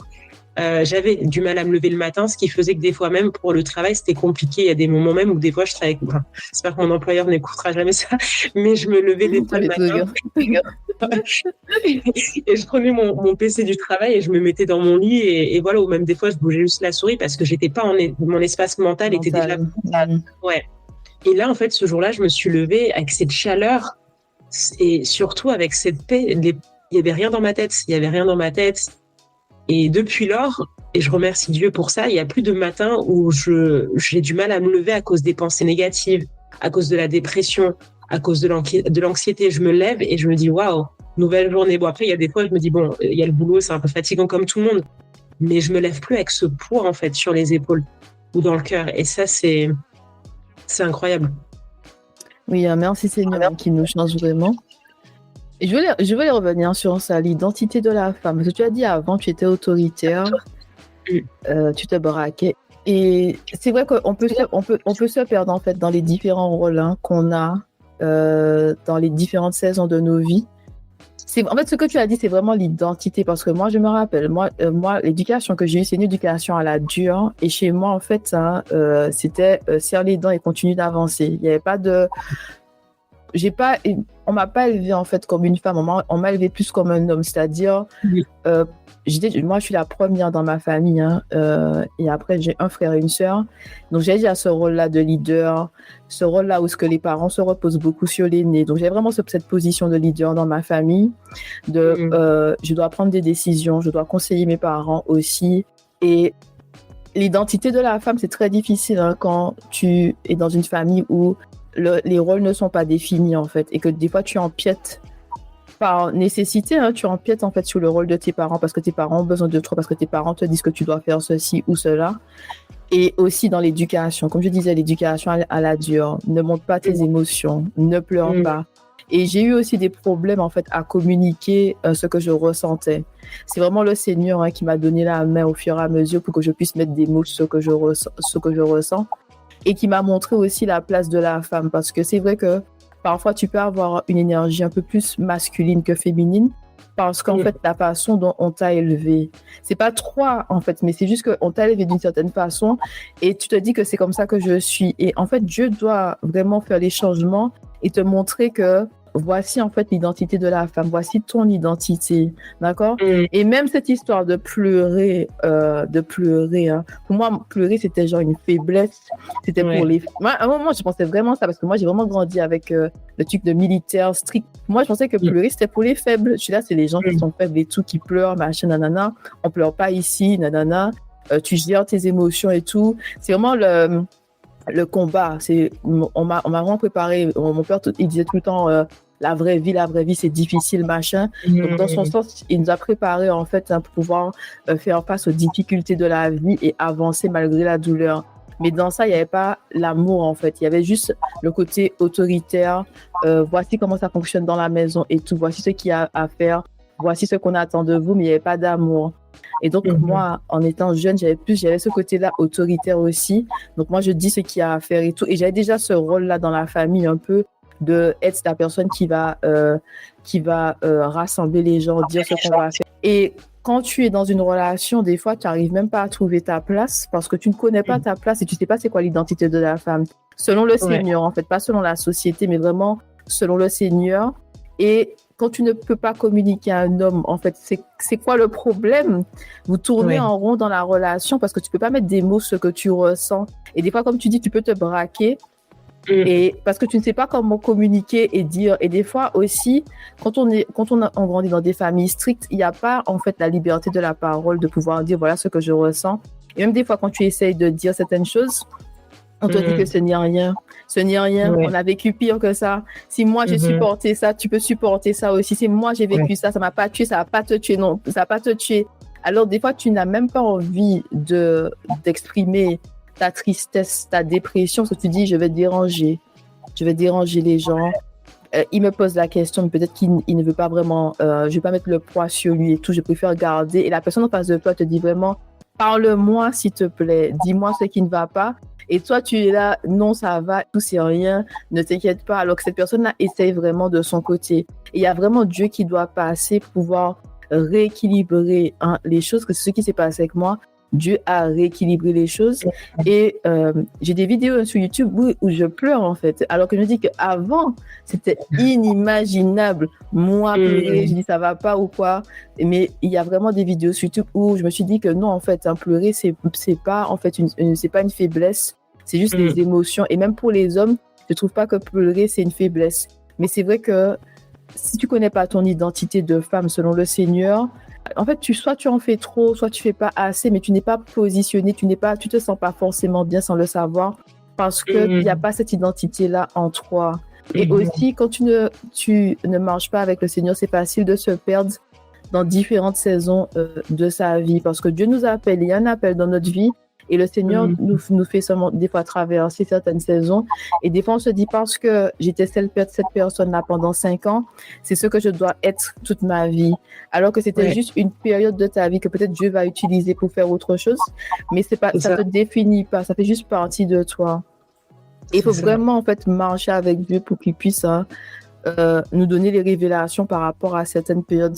J'avais du mal à me lever le matin, ce qui faisait que des fois même pour le travail, c'était compliqué. Il y a des moments même où des fois je travaillais, j'espère que mon employeur n'écoutera jamais ça, mais je me levais des fois le matin. Et je prenais mon PC du travail et je me mettais dans mon lit, et voilà, ou même des fois je bougeais juste la souris, parce que j'étais pas mon espace mental était déjà ouais. Et là, en fait, ce jour-là, je me suis levée avec cette chaleur et surtout avec cette paix. Il y avait rien dans ma tête. Il y avait rien dans ma tête. Et depuis lors, et je remercie Dieu pour ça, il y a plus de matins où j'ai du mal à me lever à cause des pensées négatives, à cause de la dépression, à cause de l'anxiété. Je me lève et je me dis, waouh, nouvelle journée. Bon, après, il y a des fois, je me dis, bon, il y a le boulot, c'est un peu fatigant comme tout le monde. Mais je me lève plus avec ce poids, en fait, sur les épaules ou dans le cœur. Et ça, c'est incroyable. Oui, merci Seigneur qui nous change vraiment. Et je voulais revenir sur ça, l'identité de la femme. Parce que tu as dit avant, tu étais autoritaire, tu te braquais. Et c'est vrai qu'on peut on peut se perdre en fait dans les différents rôles qu'on a dans les différentes saisons de nos vies. En fait, ce que tu as dit, c'est vraiment l'identité. Parce que moi, je me rappelle, moi l'éducation que j'ai eue, c'est une éducation à la dure. Et chez moi, en fait, c'était serre les dents et continue d'avancer. Il n'y avait pas de... On m'a pas élevée en fait comme une femme, on m'a élevée plus comme un homme, c'est-à-dire moi je suis la première dans ma famille et après j'ai un frère et une sœur, donc j'ai déjà ce rôle-là de leader, ce rôle-là où ce que les parents se reposent beaucoup sur l'aîné, donc j'ai vraiment cette position de leader dans ma famille, je dois prendre des décisions, je dois conseiller mes parents aussi, et l'identité de la femme c'est très difficile quand tu es dans une famille où les rôles ne sont pas définis en fait et que des fois tu empiètes par nécessité, tu empiètes en fait sur le rôle de tes parents parce que tes parents ont besoin de toi, parce que tes parents te disent que tu dois faire ceci ou cela. Et aussi dans l'éducation, comme je disais, l'éducation à la dure, ne montre pas tes émotions, ne pleure pas. Et j'ai eu aussi des problèmes en fait à communiquer ce que je ressentais. C'est vraiment le Seigneur qui m'a donné la main au fur et à mesure pour que je puisse mettre des mots sur ce que je ressens. Et qui m'a montré aussi la place de la femme, parce que c'est vrai que parfois tu peux avoir une énergie un peu plus masculine que féminine, parce qu'en fait la façon dont on t'a élevé, c'est pas toi en fait, mais c'est juste qu'on t'a élevé d'une certaine façon et tu te dis que c'est comme ça que je suis. Et en fait Dieu doit vraiment faire les changements et te montrer que voici en fait l'identité de la femme, voici ton identité, d'accord? Et même cette histoire de pleurer, pour moi, pleurer, c'était genre une faiblesse, c'était pour les... Moi, à un moment, je pensais vraiment ça, parce que moi, j'ai vraiment grandi avec le truc de militaire strict. Moi, je pensais que pleurer, c'était pour les faibles. Je suis là, c'est les gens qui sont faibles et tout, qui pleurent, machin, nanana. On pleure pas ici, nanana. Tu gères tes émotions et tout. C'est vraiment le combat. On m'a vraiment préparé. Mon père, il disait tout le temps... la vraie vie, c'est difficile, machin. Donc, dans son sens, il nous a préparé, en fait, pour pouvoir faire face aux difficultés de la vie et avancer malgré la douleur. Mais dans ça, il n'y avait pas l'amour, en fait. Il y avait juste le côté autoritaire. Voici comment ça fonctionne dans la maison et tout. Voici ce qu'il y a à faire. Voici ce qu'on attend de vous, mais il n'y avait pas d'amour. Et donc, moi, en étant jeune, j'avais ce côté-là autoritaire aussi. Donc, moi, je dis ce qu'il y a à faire et tout. Et j'avais déjà ce rôle-là dans la famille, un peu, de être la personne qui va rassembler les gens, dire ce qu'on va faire. Et quand tu es dans une relation, des fois, tu n'arrives même pas à trouver ta place parce que tu ne connais pas ta place et tu ne sais pas c'est quoi l'identité de la femme. Selon le Seigneur, en fait, pas selon la société, mais vraiment selon le Seigneur. Et quand tu ne peux pas communiquer à un homme, en fait, c'est quoi le problème? Vous tournez en rond dans la relation parce que tu ne peux pas mettre des mots sur ce que tu ressens. Et des fois, comme tu dis, tu peux te braquer. Et parce que tu ne sais pas comment communiquer et dire. Et des fois aussi, quand on grandit dans des familles strictes, il n'y a pas en fait la liberté de la parole de pouvoir dire voilà ce que je ressens. Et même des fois, quand tu essayes de dire certaines choses, on te dit que ce n'est rien. Ce n'est rien. On a vécu pire que ça. Si moi j'ai supporté ça, tu peux supporter ça aussi. Si moi j'ai vécu ça, ça m'a pas tué, ça va pas te tuer, non, ça va pas te tuer. Alors des fois, tu n'as même pas envie d'exprimer ta tristesse, ta dépression, parce que tu dis, je vais déranger les gens. Il me pose la question, mais peut-être qu'il ne veut pas vraiment, je vais pas mettre le poids sur lui et tout, je préfère garder. Et la personne en face de toi te dit vraiment, parle-moi s'il te plaît, dis-moi ce qui ne va pas. Et toi, tu es là, non, ça va, tout c'est rien, ne t'inquiète pas. Alors que cette personne-là essaye vraiment de son côté. Et il y a vraiment Dieu qui doit passer pour pouvoir rééquilibrer les choses, que c'est ce qui s'est passé avec moi. Dieu a rééquilibré les choses et j'ai des vidéos sur YouTube où je pleure en fait, alors que je me dis qu'avant c'était inimaginable, moi pleurer, je dis ça va pas ou quoi, mais il y a vraiment des vidéos sur YouTube où je me suis dit que non en fait, pleurer c'est pas en fait c'est pas une faiblesse, c'est juste les émotions. Et même pour les hommes, Je trouve pas que pleurer, c'est une faiblesse. Mais c'est vrai que si tu connais pas ton identité de femme selon le Seigneur, en fait, soit tu en fais trop, soit tu fais pas assez, mais tu n'es pas positionné, tu te sens pas forcément bien sans le savoir parce que il y a pas cette identité-là en toi. Et aussi, quand tu ne marches pas avec le Seigneur, c'est facile de se perdre dans différentes saisons de sa vie parce que Dieu nous appelle, il y a un appel dans notre vie et le Seigneur nous fait seulement des fois traverser certaines saisons et des fois on se dit parce que j'étais cette personne-là pendant 5 ans, c'est ce que je dois être toute ma vie, alors que c'était juste une période de ta vie que peut-être Dieu va utiliser pour faire autre chose, mais c'est pas, ça te définit pas, ça fait juste partie de toi. Il faut vraiment en fait marcher avec Dieu pour qu'il puisse nous donner les révélations par rapport à certaines périodes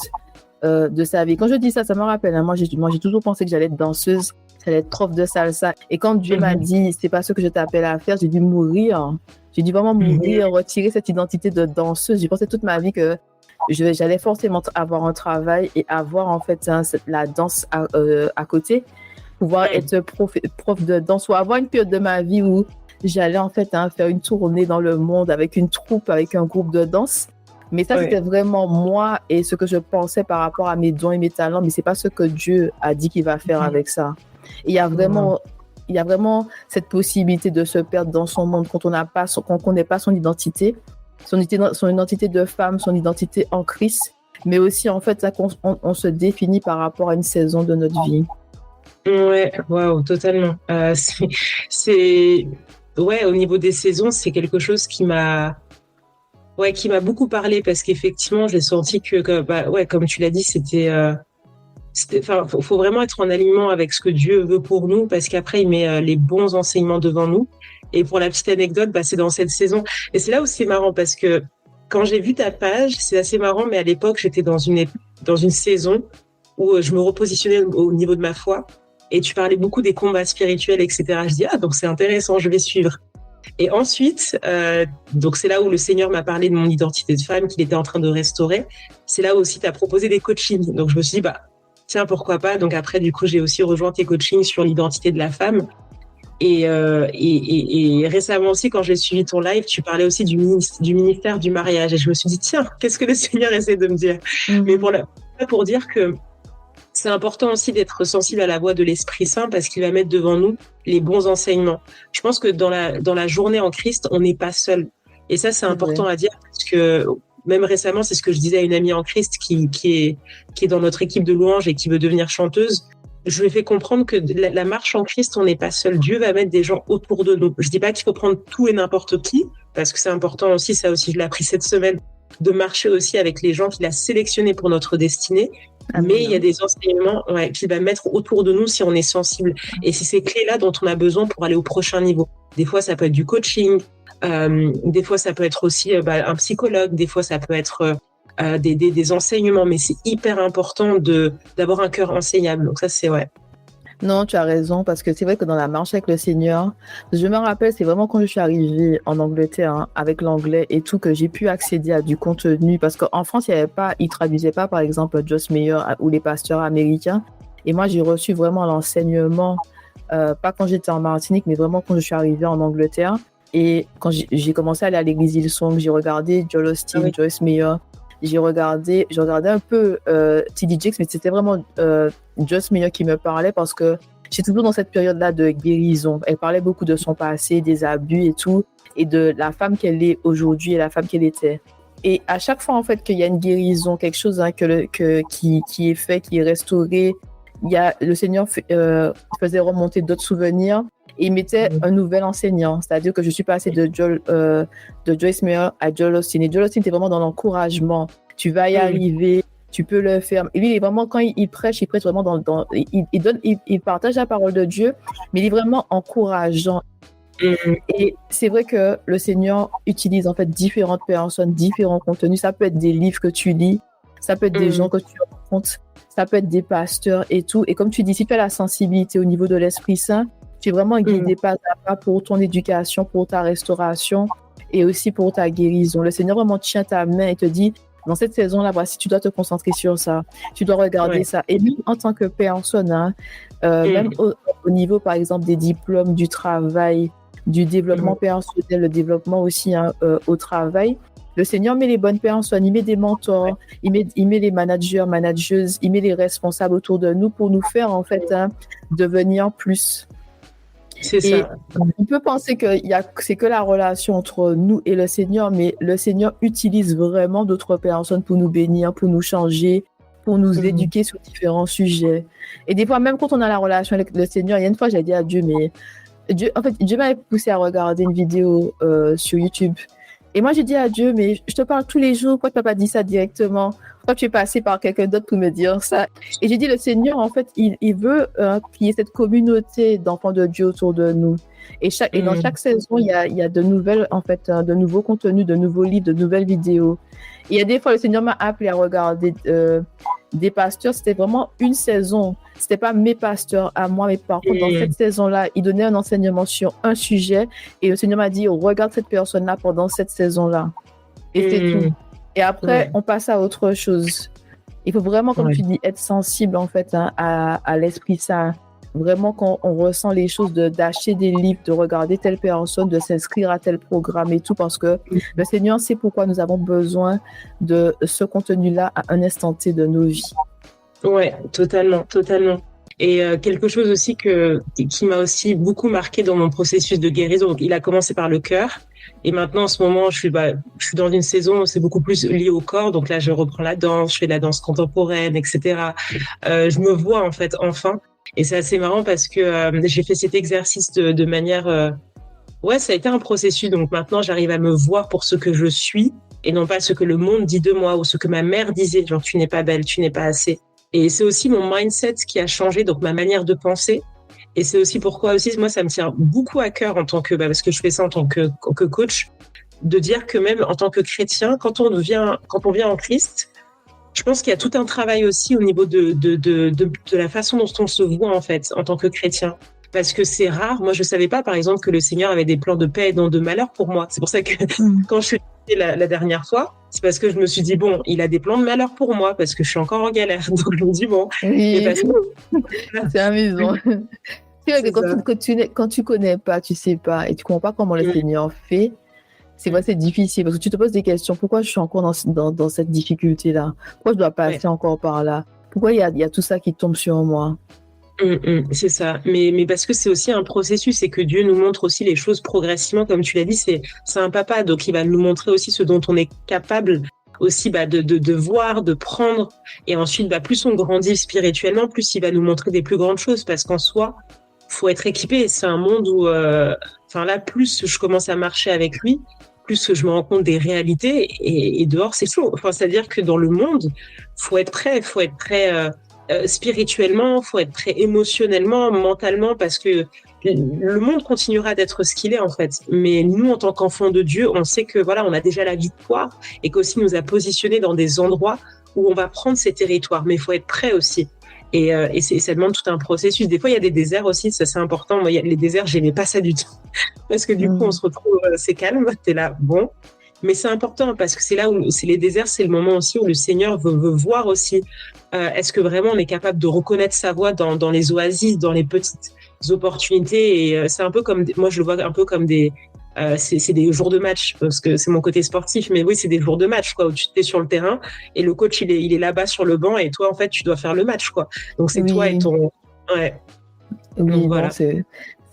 de sa vie. Quand je dis ça, ça me rappelle, hein, moi j'ai toujours pensé que j'allais être danseuse, j'allais être prof de salsa. Et quand Dieu m'a dit, c'est pas ce que je t'appelle à faire, j'ai dû mourir. J'ai dû vraiment mourir, retirer cette identité de danseuse. J'ai pensé toute ma vie que j'allais forcément avoir un travail et avoir en fait la danse à côté, pouvoir être prof de danse ou avoir une période de ma vie où j'allais en fait faire une tournée dans le monde avec une troupe, avec un groupe de danse. Mais ça, c'était vraiment moi et ce que je pensais par rapport à mes dons et mes talents, mais c'est pas ce que Dieu a dit qu'il va faire avec ça. Et il y a vraiment cette possibilité de se perdre dans son monde quand on connaît pas son identité de femme, son identité en Christ, mais aussi en fait là on se définit par rapport à une saison de notre vie. Ouais, waouh, totalement. Au niveau des saisons, c'est quelque chose qui m'a beaucoup parlé parce qu'effectivement, j'ai senti comme tu l'as dit, faut vraiment être en alignement avec ce que Dieu veut pour nous parce qu'après, il met les bons enseignements devant nous. Et pour la petite anecdote, c'est dans cette saison. Et c'est là où c'est marrant parce que quand j'ai vu ta page, c'est assez marrant, mais à l'époque, j'étais dans une saison où je me repositionnais au niveau de ma foi et tu parlais beaucoup des combats spirituels, etc. Je dis, donc c'est intéressant, je vais suivre. Et ensuite, donc c'est là où le Seigneur m'a parlé de mon identité de femme qu'il était en train de restaurer. C'est là aussi tu as proposé des coachings. Donc je me suis dit tiens, pourquoi pas. Donc après du coup, j'ai aussi rejoint tes coachings sur l'identité de la femme. Et récemment aussi, quand j'ai suivi ton live, tu parlais aussi du ministère du mariage et je me suis dit tiens, qu'est-ce que le Seigneur essaie de me dire? Mais pour dire que c'est important aussi d'être sensible à la voix de l'Esprit Saint parce qu'il va mettre devant nous les bons enseignements. Je pense que dans la journée en Christ, on n'est pas seul. Et ça, c'est important à dire parce que même récemment, c'est ce que je disais à une amie en Christ qui est dans notre équipe de louanges et qui veut devenir chanteuse. Je lui ai fait comprendre que la marche en Christ, on n'est pas seul. Dieu va mettre des gens autour de nous. Je dis pas qu'il faut prendre tout et n'importe qui parce que c'est important aussi, ça aussi, je l'ai appris cette semaine, de marcher aussi avec les gens qu'il a sélectionnés pour notre destinée. Mais il y a des enseignements qu'il va mettre autour de nous si on est sensible. Et c'est ces clés-là dont on a besoin pour aller au prochain niveau. Des fois, ça peut être du coaching. Des fois, ça peut être aussi un psychologue. Des fois, ça peut être des enseignements. Mais c'est hyper important d'avoir un cœur enseignable. Donc ça, c'est Non, tu as raison, parce que c'est vrai que dans la marche avec le Seigneur, je me rappelle, c'est vraiment quand je suis arrivée en Angleterre, avec l'anglais et tout, que j'ai pu accéder à du contenu, parce qu'en France, ils traduisaient pas, par exemple, Joyce Meyer ou les pasteurs américains. Et moi, j'ai reçu vraiment l'enseignement, pas quand j'étais en Martinique, mais vraiment quand je suis arrivée en Angleterre. Et quand j'ai commencé à aller à l'église Hillsong, j'ai regardé Joel Osteen, Joyce Meyer. J'ai regardé un peu T.D. Jakes, mais c'était vraiment Joyce Meyer qui me parlait parce que j'étais toujours dans cette période-là de guérison. Elle parlait beaucoup de son passé, des abus et tout, et de la femme qu'elle est aujourd'hui et la femme qu'elle était. Et à chaque fois, en fait, qu'il y a une guérison, quelque chose qui est fait, qui est restauré, le Seigneur faisait remonter d'autres souvenirs et il mettait un nouvel enseignant. C'est-à-dire que je suis passée de Joyce Meyer à Joel Osteen. Et Joel Osteen était vraiment dans l'encouragement. Tu vas y arriver, tu peux le faire. Et lui, il est vraiment, quand il prêche vraiment il partage la parole de Dieu, mais il est vraiment encourageant. Et c'est vrai que le Seigneur utilise en fait différentes personnes, différents contenus. Ça peut être des livres que tu lis, ça peut être des gens que tu rencontres, ça peut être des pasteurs et tout. Et comme tu dis, si tu as la sensibilité au niveau de l'Esprit Saint, tu es vraiment guidé pas à pas pour ton éducation, pour ta restauration et aussi pour ta guérison. Le Seigneur vraiment tient ta main et te dit, dans cette saison-là, voici, tu dois te concentrer sur ça, tu dois regarder ça. Et même en tant que personne, même au niveau, par exemple, des diplômes, du travail, du développement personnel, le développement aussi au travail. Le Seigneur met les bonnes personnes, il met des mentors, il met les managers, manageuses, il met les responsables autour de nous pour nous faire en fait devenir plus. C'est Et ça. on peut penser que c'est que la relation entre nous et le Seigneur, mais le Seigneur utilise vraiment d'autres personnes pour nous bénir, pour nous changer, pour nous éduquer sur différents sujets. Et des fois, même quand on a la relation avec le Seigneur, il y a une fois, j'ai dit à Dieu, mais Dieu m'avait poussé à regarder une vidéo sur YouTube. Et moi, j'ai dit à Dieu, mais je te parle tous les jours, pourquoi tu n'as pas dit ça directement? Pourquoi tu es passé par quelqu'un d'autre pour me dire ça? Et j'ai dit, le Seigneur, en fait, il veut qu'il y ait cette communauté d'enfants de Dieu autour de nous. Et dans chaque saison, il y a de nouvelles, en fait, de nouveaux contenus, de nouveaux livres, de nouvelles vidéos. Et il y a des fois, le Seigneur m'a appelé à regarder des pasteurs. C'était vraiment une saison. C'était pas mes pasteurs à moi, mais par contre, dans cette saison-là, il donnait un enseignement sur un sujet. Et le Seigneur m'a dit, regarde cette personne-là pendant cette saison-là. Et c'est tout. Et après, on passe à autre chose. Il faut vraiment, comme tu dis, être sensible, en fait, à l'Esprit Saint. Vraiment, quand on ressent les choses, d'acheter des livres, de regarder telle personne, de s'inscrire à tel programme et tout, parce que le Seigneur sait pourquoi nous avons besoin de ce contenu-là à un instant T de nos vies. Ouais, totalement, totalement. Et quelque chose aussi qui m'a aussi beaucoup marqué dans mon processus de guérison. Donc, il a commencé par le cœur. Et maintenant, en ce moment, je suis dans une saison où c'est beaucoup plus lié au corps. Donc là, je reprends la danse, je fais de la danse contemporaine, etc. Je me vois, en fait, enfin. Et c'est assez marrant parce que j'ai fait cet exercice de manière... Ouais, ça a été un processus. Donc maintenant, j'arrive à me voir pour ce que je suis et non pas ce que le monde dit de moi ou ce que ma mère disait. Genre, tu n'es pas belle, tu n'es pas assez. Et c'est aussi mon mindset qui a changé, donc ma manière de penser. Et c'est aussi pourquoi aussi, moi, ça me tient beaucoup à cœur en tant que, parce que je fais ça en tant que coach, de dire que même en tant que chrétien, quand on vient en Christ, je pense qu'il y a tout un travail aussi au niveau de la façon dont on se voit, en fait, en tant que chrétien. Parce que c'est rare. Moi, je savais pas, par exemple, que le Seigneur avait des plans de paix et non de malheur pour moi. C'est pour ça que quand je suis la dernière fois, c'est parce que je me suis dit, bon, il a des plans de malheur pour moi parce que je suis encore en galère. Donc, je me dis, bon. Oui, c'est amusant. C'est vrai que quand tu connais pas, tu sais pas, et tu comprends pas comment le Seigneur fait, c'est vrai, c'est difficile parce que tu te poses des questions. Pourquoi je suis encore dans cette difficulté-là? Pourquoi je dois passer encore par là? Pourquoi il y a tout ça qui tombe sur moi? C'est ça, mais parce que c'est aussi un processus et que Dieu nous montre aussi les choses progressivement, comme tu l'as dit, c'est un papa, donc il va nous montrer aussi ce dont on est capable aussi de voir, de prendre, et ensuite plus on grandit spirituellement, plus il va nous montrer des plus grandes choses, parce qu'en soi, faut être équipé. C'est un monde où, là, plus je commence à marcher avec lui, plus je me rends compte des réalités, et dehors c'est chaud. Enfin, c'est-à-dire que dans le monde, faut être prêt spirituellement, faut être prêt émotionnellement, mentalement, parce que le monde continuera d'être ce qu'il est en fait. Mais nous, en tant qu'enfants de Dieu, on sait que voilà, on a déjà la victoire et qu'aussi nous a positionnés dans des endroits où on va prendre ces territoires. Mais il faut être prêt aussi. Et ça demande tout un processus. Des fois, il y a des déserts aussi, ça c'est important. Moi, les déserts, j'aimais pas ça du tout, parce que du coup, on se retrouve, c'est calme, t'es là, bon. Mais c'est important parce que c'est là où c'est les déserts, c'est le moment aussi où le Seigneur veut voir aussi est-ce que vraiment on est capable de reconnaître sa voix dans les oasis, dans les petites opportunités. Et c'est un peu comme, moi je le vois un peu comme c'est des jours de match parce que c'est mon côté sportif, mais oui, c'est des jours de match quoi, où tu es sur le terrain et le coach il est là-bas sur le banc et toi en fait tu dois faire le match quoi. Donc c'est toi et ton oui. Donc, voilà. Non,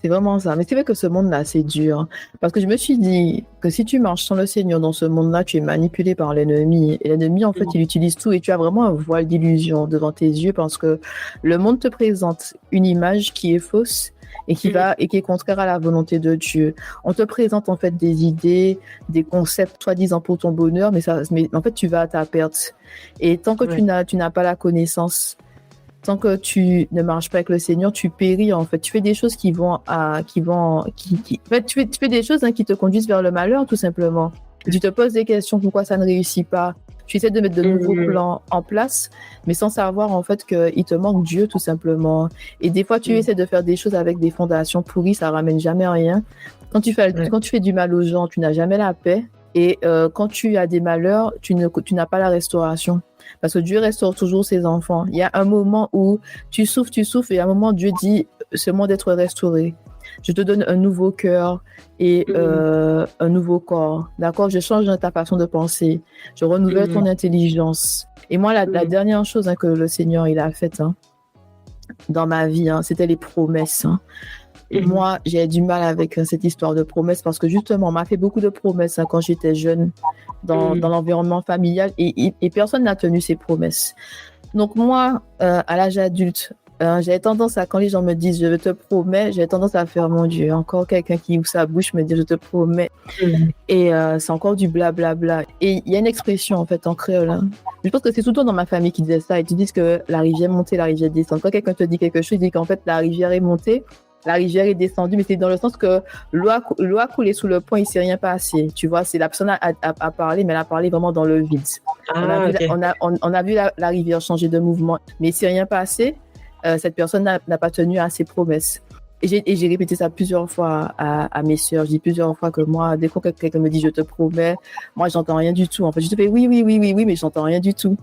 c'est vraiment ça. Mais c'est vrai que ce monde-là, c'est dur. Parce que je me suis dit que si tu marches sans le Seigneur dans ce monde-là, tu es manipulé par l'ennemi. Et l'ennemi, en fait, il utilise tout et tu as vraiment un voile d'illusion devant tes yeux parce que le monde te présente une image qui est fausse et qui est contraire à la volonté de Dieu. On te présente, en fait, des idées, des concepts, soi-disant pour ton bonheur, mais en fait, tu vas à ta perte. Et tant que tu n'as pas la connaissance, tant que tu ne marches pas avec le Seigneur, tu péris en fait. Tu fais des choses tu fais des choses qui te conduisent vers le malheur tout simplement. Et tu te poses des questions pourquoi ça ne réussit pas. Tu essaies de mettre de nouveaux plans en place, mais sans savoir en fait qu'il te manque Dieu tout simplement. Et des fois, tu essaies de faire des choses avec des fondations pourries, ça ramène jamais rien. Quand tu fais du mal aux gens, tu n'as jamais la paix. Et quand tu as des malheurs, tu n'as pas la restauration. Parce que Dieu restaure toujours ses enfants. Il y a un moment où tu souffres, et à un moment, Dieu dit, ce monde d'être restauré. Je te donne un nouveau cœur et un nouveau corps. D'accord? Je change ta façon de penser. Je renouvelle ton intelligence. Et moi, la dernière chose que le Seigneur il a faite dans ma vie, c'était les promesses. Moi, j'ai du mal avec cette histoire de promesses parce que justement, on m'a fait beaucoup de promesses quand j'étais jeune dans l'environnement familial et personne n'a tenu ses promesses. Donc moi, à l'âge adulte, j'avais tendance à, quand les gens me disent « je te promets », j'avais tendance à faire « mon Dieu, encore quelqu'un qui ouvre sa bouche me dit « je te promets ». Et c'est encore du blablabla. Et il y a une expression en fait en créole. Je pense que c'est tout le temps dans ma famille qui disait ça. Ils te disent que la rivière montée, la rivière descend. Quand quelqu'un te dit quelque chose, il dit qu'en fait la rivière est montée, la rivière est descendue, mais c'est dans le sens que l'eau a coulé sous le pont, il ne s'est rien passé. Tu vois, c'est la personne a parlé, mais elle a parlé vraiment dans le vide. On a vu la rivière changer de mouvement, mais il ne s'est rien passé. Cette personne n'a pas tenu à ses promesses. Et j'ai répété ça plusieurs fois à mes sœurs. Je dis plusieurs fois que moi, dès que quelqu'un me dit « je te promets », moi, j'entends rien du tout. En fait, je te fais « oui, mais j'entends rien du tout ».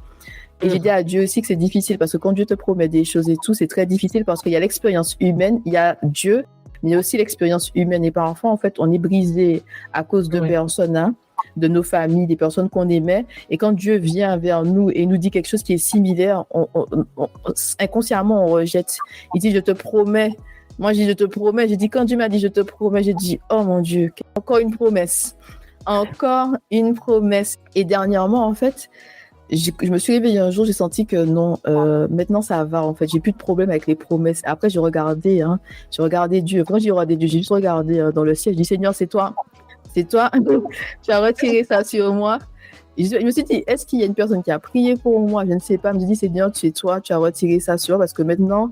Et j'ai dit à Dieu aussi que c'est difficile parce que quand Dieu te promet des choses et tout, c'est très difficile parce qu'il y a l'expérience humaine, il y a Dieu, mais il y a aussi l'expérience humaine. Et parfois, en fait, on est brisé à cause de personnes, de nos familles, des personnes qu'on aimait. Et quand Dieu vient vers nous et nous dit quelque chose qui est similaire, inconsciemment, on rejette. Il dit « je te promets ». Moi, je dis « je te promets ». J'ai dit, quand Dieu m'a dit « je te promets », j'ai dit « oh mon Dieu, encore une promesse. Encore une promesse ». Et dernièrement, en fait, je me suis réveillée un jour, j'ai senti que non, maintenant ça va, en fait, j'ai plus de problème avec les promesses. Après, j'ai regardé Dieu. Quand j'ai regardé Dieu, j'ai juste regardé dans le ciel. Je dis, Seigneur, c'est toi. Tu as retiré ça sur moi. Et je me suis dit, est-ce qu'il y a une personne qui a prié pour moi? Je ne sais pas. Je me suis dit, Seigneur, tu es toi, tu as retiré ça sur moi parce que maintenant,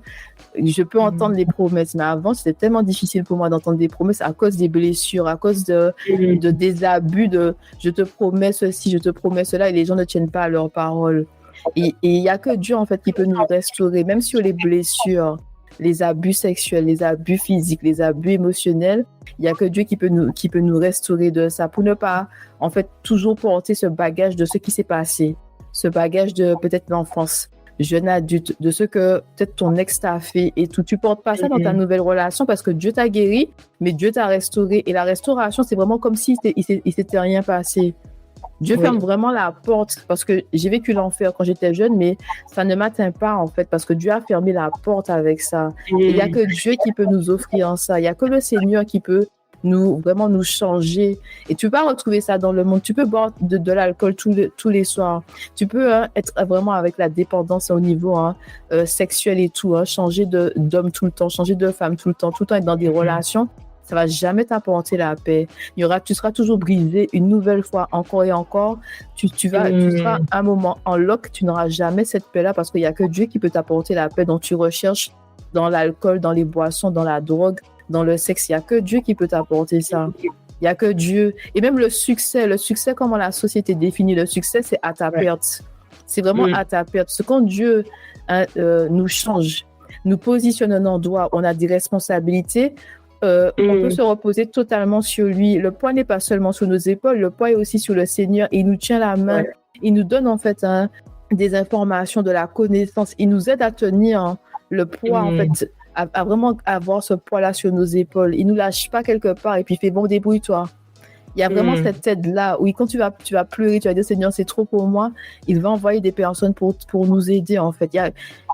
je peux entendre les promesses. Mais avant, c'était tellement difficile pour moi d'entendre des promesses à cause des blessures, à cause des abus de je te promets ceci, je te promets cela, et les gens ne tiennent pas à leurs paroles. Et il n'y a que Dieu, en fait, qui peut nous restaurer, même sur les blessures, les abus sexuels, les abus physiques, les abus émotionnels. Il n'y a que Dieu qui peut nous restaurer de ça pour ne pas, en fait, toujours porter ce bagage de ce qui s'est passé, ce bagage de peut-être l'enfance, jeune adulte, de ce que peut-être ton ex t'a fait et tout. Tu portes pas ça dans ta nouvelle relation parce que Dieu t'a guéri, mais Dieu t'a restauré. Et la restauration, c'est vraiment comme si il s'était rien passé. Dieu ferme vraiment la porte parce que j'ai vécu l'enfer quand j'étais jeune, mais ça ne m'atteint pas en fait parce que Dieu a fermé la porte avec ça. Et il n'y a que Dieu qui peut nous offrir ça. Il n'y a que le Seigneur qui peut vraiment nous changer. Et tu peux pas retrouver ça dans le monde. Tu peux boire de l'alcool tous les soirs. Tu peux être vraiment avec la dépendance au niveau sexuel et tout, changer d'homme tout le temps, changer de femme tout le temps être dans des relations. Ça va jamais t'apporter la paix. Tu seras toujours brisé une nouvelle fois, encore et encore. Tu seras un moment en lock, tu n'auras jamais cette paix-là parce qu'il n'y a que Dieu qui peut t'apporter la paix dont tu recherches dans l'alcool, dans les boissons, dans la drogue, dans le sexe. Il n'y a que Dieu qui peut t'apporter ça. Il n'y a que Dieu. Et même le succès, comment la société définit le succès, c'est à ta perte. C'est vraiment à ta perte. Parce que quand Dieu nous change, nous positionne un endroit où on a des responsabilités, on peut se reposer totalement sur lui. Le poids n'est pas seulement sur nos épaules, le poids est aussi sur le Seigneur. Il nous tient la main. Il nous donne en fait des informations, de la connaissance. Il nous aide à tenir le poids en fait, à vraiment avoir ce poids-là sur nos épaules. Il nous lâche pas quelque part et puis il fait bon, débrouille-toi. Il y a vraiment cette aide-là où quand tu vas pleurer, tu vas dire Seigneur, c'est trop pour moi. Il va envoyer des personnes pour nous aider en fait.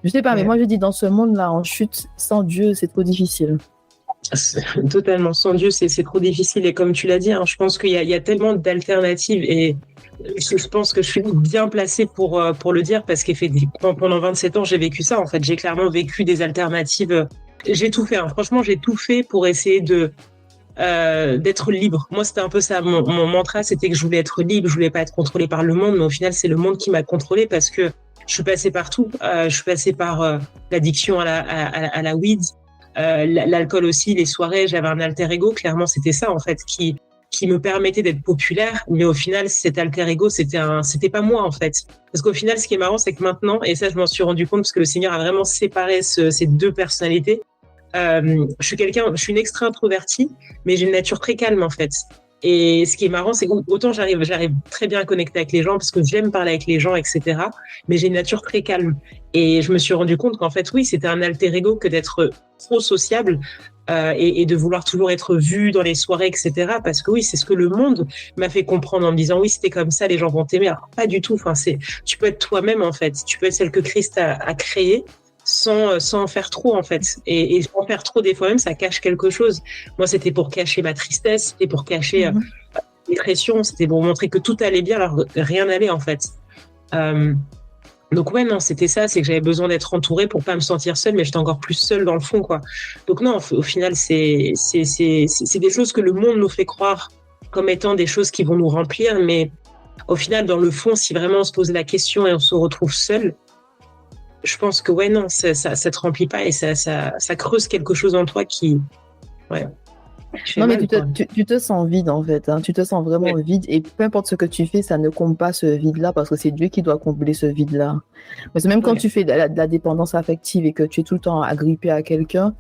Je sais pas, mais moi je dis dans ce monde-là en chute, sans Dieu, c'est trop difficile. Totalement, sans Dieu, c'est trop difficile. Et comme tu l'as dit, je pense qu'il y a tellement d'alternatives et je pense que je suis bien placée pour le dire parce qu'effectivement, pendant 27 ans, j'ai vécu ça. En fait, j'ai clairement vécu des alternatives. J'ai tout fait. Franchement, j'ai tout fait pour essayer d'être libre. Moi, c'était un peu ça. Mon mantra, c'était que je voulais être libre. Je voulais pas être contrôlée par le monde, mais au final, c'est le monde qui m'a contrôlée parce que je suis passée par tout. Je suis passée par l'addiction à la weed. L'alcool aussi, les soirées, j'avais un alter ego, clairement c'était ça en fait qui me permettait d'être populaire, mais au final cet alter ego c'était pas moi en fait, parce qu'au final ce qui est marrant c'est que maintenant, et ça je m'en suis rendu compte parce que le Seigneur a vraiment séparé ces deux personnalités, je suis une extra introvertie mais j'ai une nature très calme en fait. Et ce qui est marrant, c'est qu'autant j'arrive très bien à connecter avec les gens parce que j'aime parler avec les gens, etc. Mais j'ai une nature très calme. Et je me suis rendu compte qu'en fait, oui, c'était un alter ego que d'être trop sociable. et de vouloir toujours être vue dans les soirées, etc. Parce que oui, c'est ce que le monde m'a fait comprendre en me disant oui, c'était comme ça, les gens vont t'aimer. Alors, pas du tout. Enfin, tu peux être toi-même en fait. Tu peux être celle que Christ a créée sans en faire trop en fait. Et en faire trop des fois même, ça cache quelque chose. Moi, c'était pour cacher ma tristesse, c'était pour cacher la dépression, c'était pour montrer que tout allait bien alors que rien n'allait en fait. Donc ouais, non, c'était ça, c'est que j'avais besoin d'être entourée pour pas me sentir seule, mais j'étais encore plus seule dans le fond, quoi. Donc non, au final, c'est des choses que le monde nous fait croire comme étant des choses qui vont nous remplir, mais au final, dans le fond, si vraiment on se pose la question et on se retrouve seul, je pense que ouais, non, ça te remplit pas et ça creuse quelque chose en toi qui, ouais. Non, mais tu te sens vide en fait, hein. Tu te sens vraiment vide et peu importe ce que tu fais, ça ne comble pas ce vide-là parce que c'est Dieu qui doit combler ce vide-là. Parce que même quand tu fais de la dépendance affective et que tu es tout le temps agrippé à quelqu'un,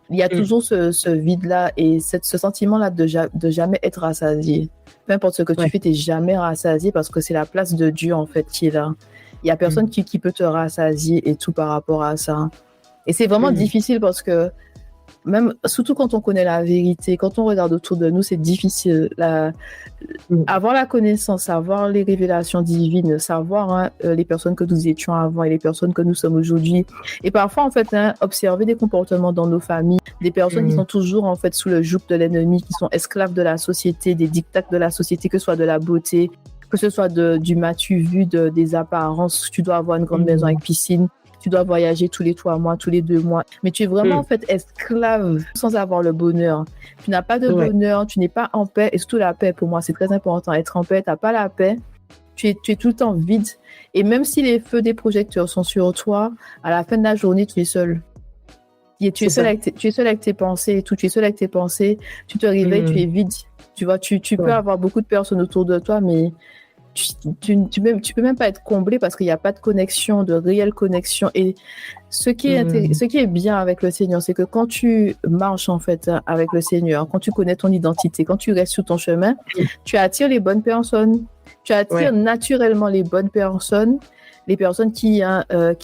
il y a toujours ce vide-là et ce sentiment-là de jamais être rassasié. Peu importe ce que tu fais, tu n'es jamais rassasié parce que c'est la place de Dieu en fait qui est là. Il n'y a personne qui peut te rassasier et tout par rapport à ça. Et c'est vraiment difficile parce que même, surtout quand on connaît la vérité, quand on regarde autour de nous, c'est difficile. Avoir la connaissance, avoir les révélations divines, savoir les personnes que nous étions avant et les personnes que nous sommes aujourd'hui. Et parfois, en fait, observer des comportements dans nos familles, des personnes qui sont toujours, en fait, sous le joug de l'ennemi, qui sont esclaves de la société, des dictats de la société, que ce soit de la beauté, que ce soit du m'as-tu vu, des apparences. Tu dois avoir une grande maison avec piscine. Tu dois voyager tous les 3 mois, tous les 2 mois. Mais tu es vraiment, en fait, esclave sans avoir le bonheur. Tu n'as pas de bonheur, tu n'es pas en paix. Et surtout la paix, pour moi, c'est très important. Être en paix, tu n'as pas la paix. Tu es tout le temps vide. Et même si les feux des projecteurs sont sur toi, à la fin de la journée, tu es seul. Tu es seul avec tes pensées et tout. Tu es seul avec tes pensées. Tu te réveilles, tu es vide. Tu vois, tu peux avoir beaucoup de personnes autour de toi, mais tu peux même pas être comblé parce qu'il n'y a pas de connexion, de réelle connexion. Et ce qui est bien avec le Seigneur, c'est que quand tu marches en fait avec le Seigneur, quand tu connais ton identité, quand tu restes sur ton chemin, tu attires les bonnes personnes. Tu attires naturellement les bonnes personnes, les personnes qui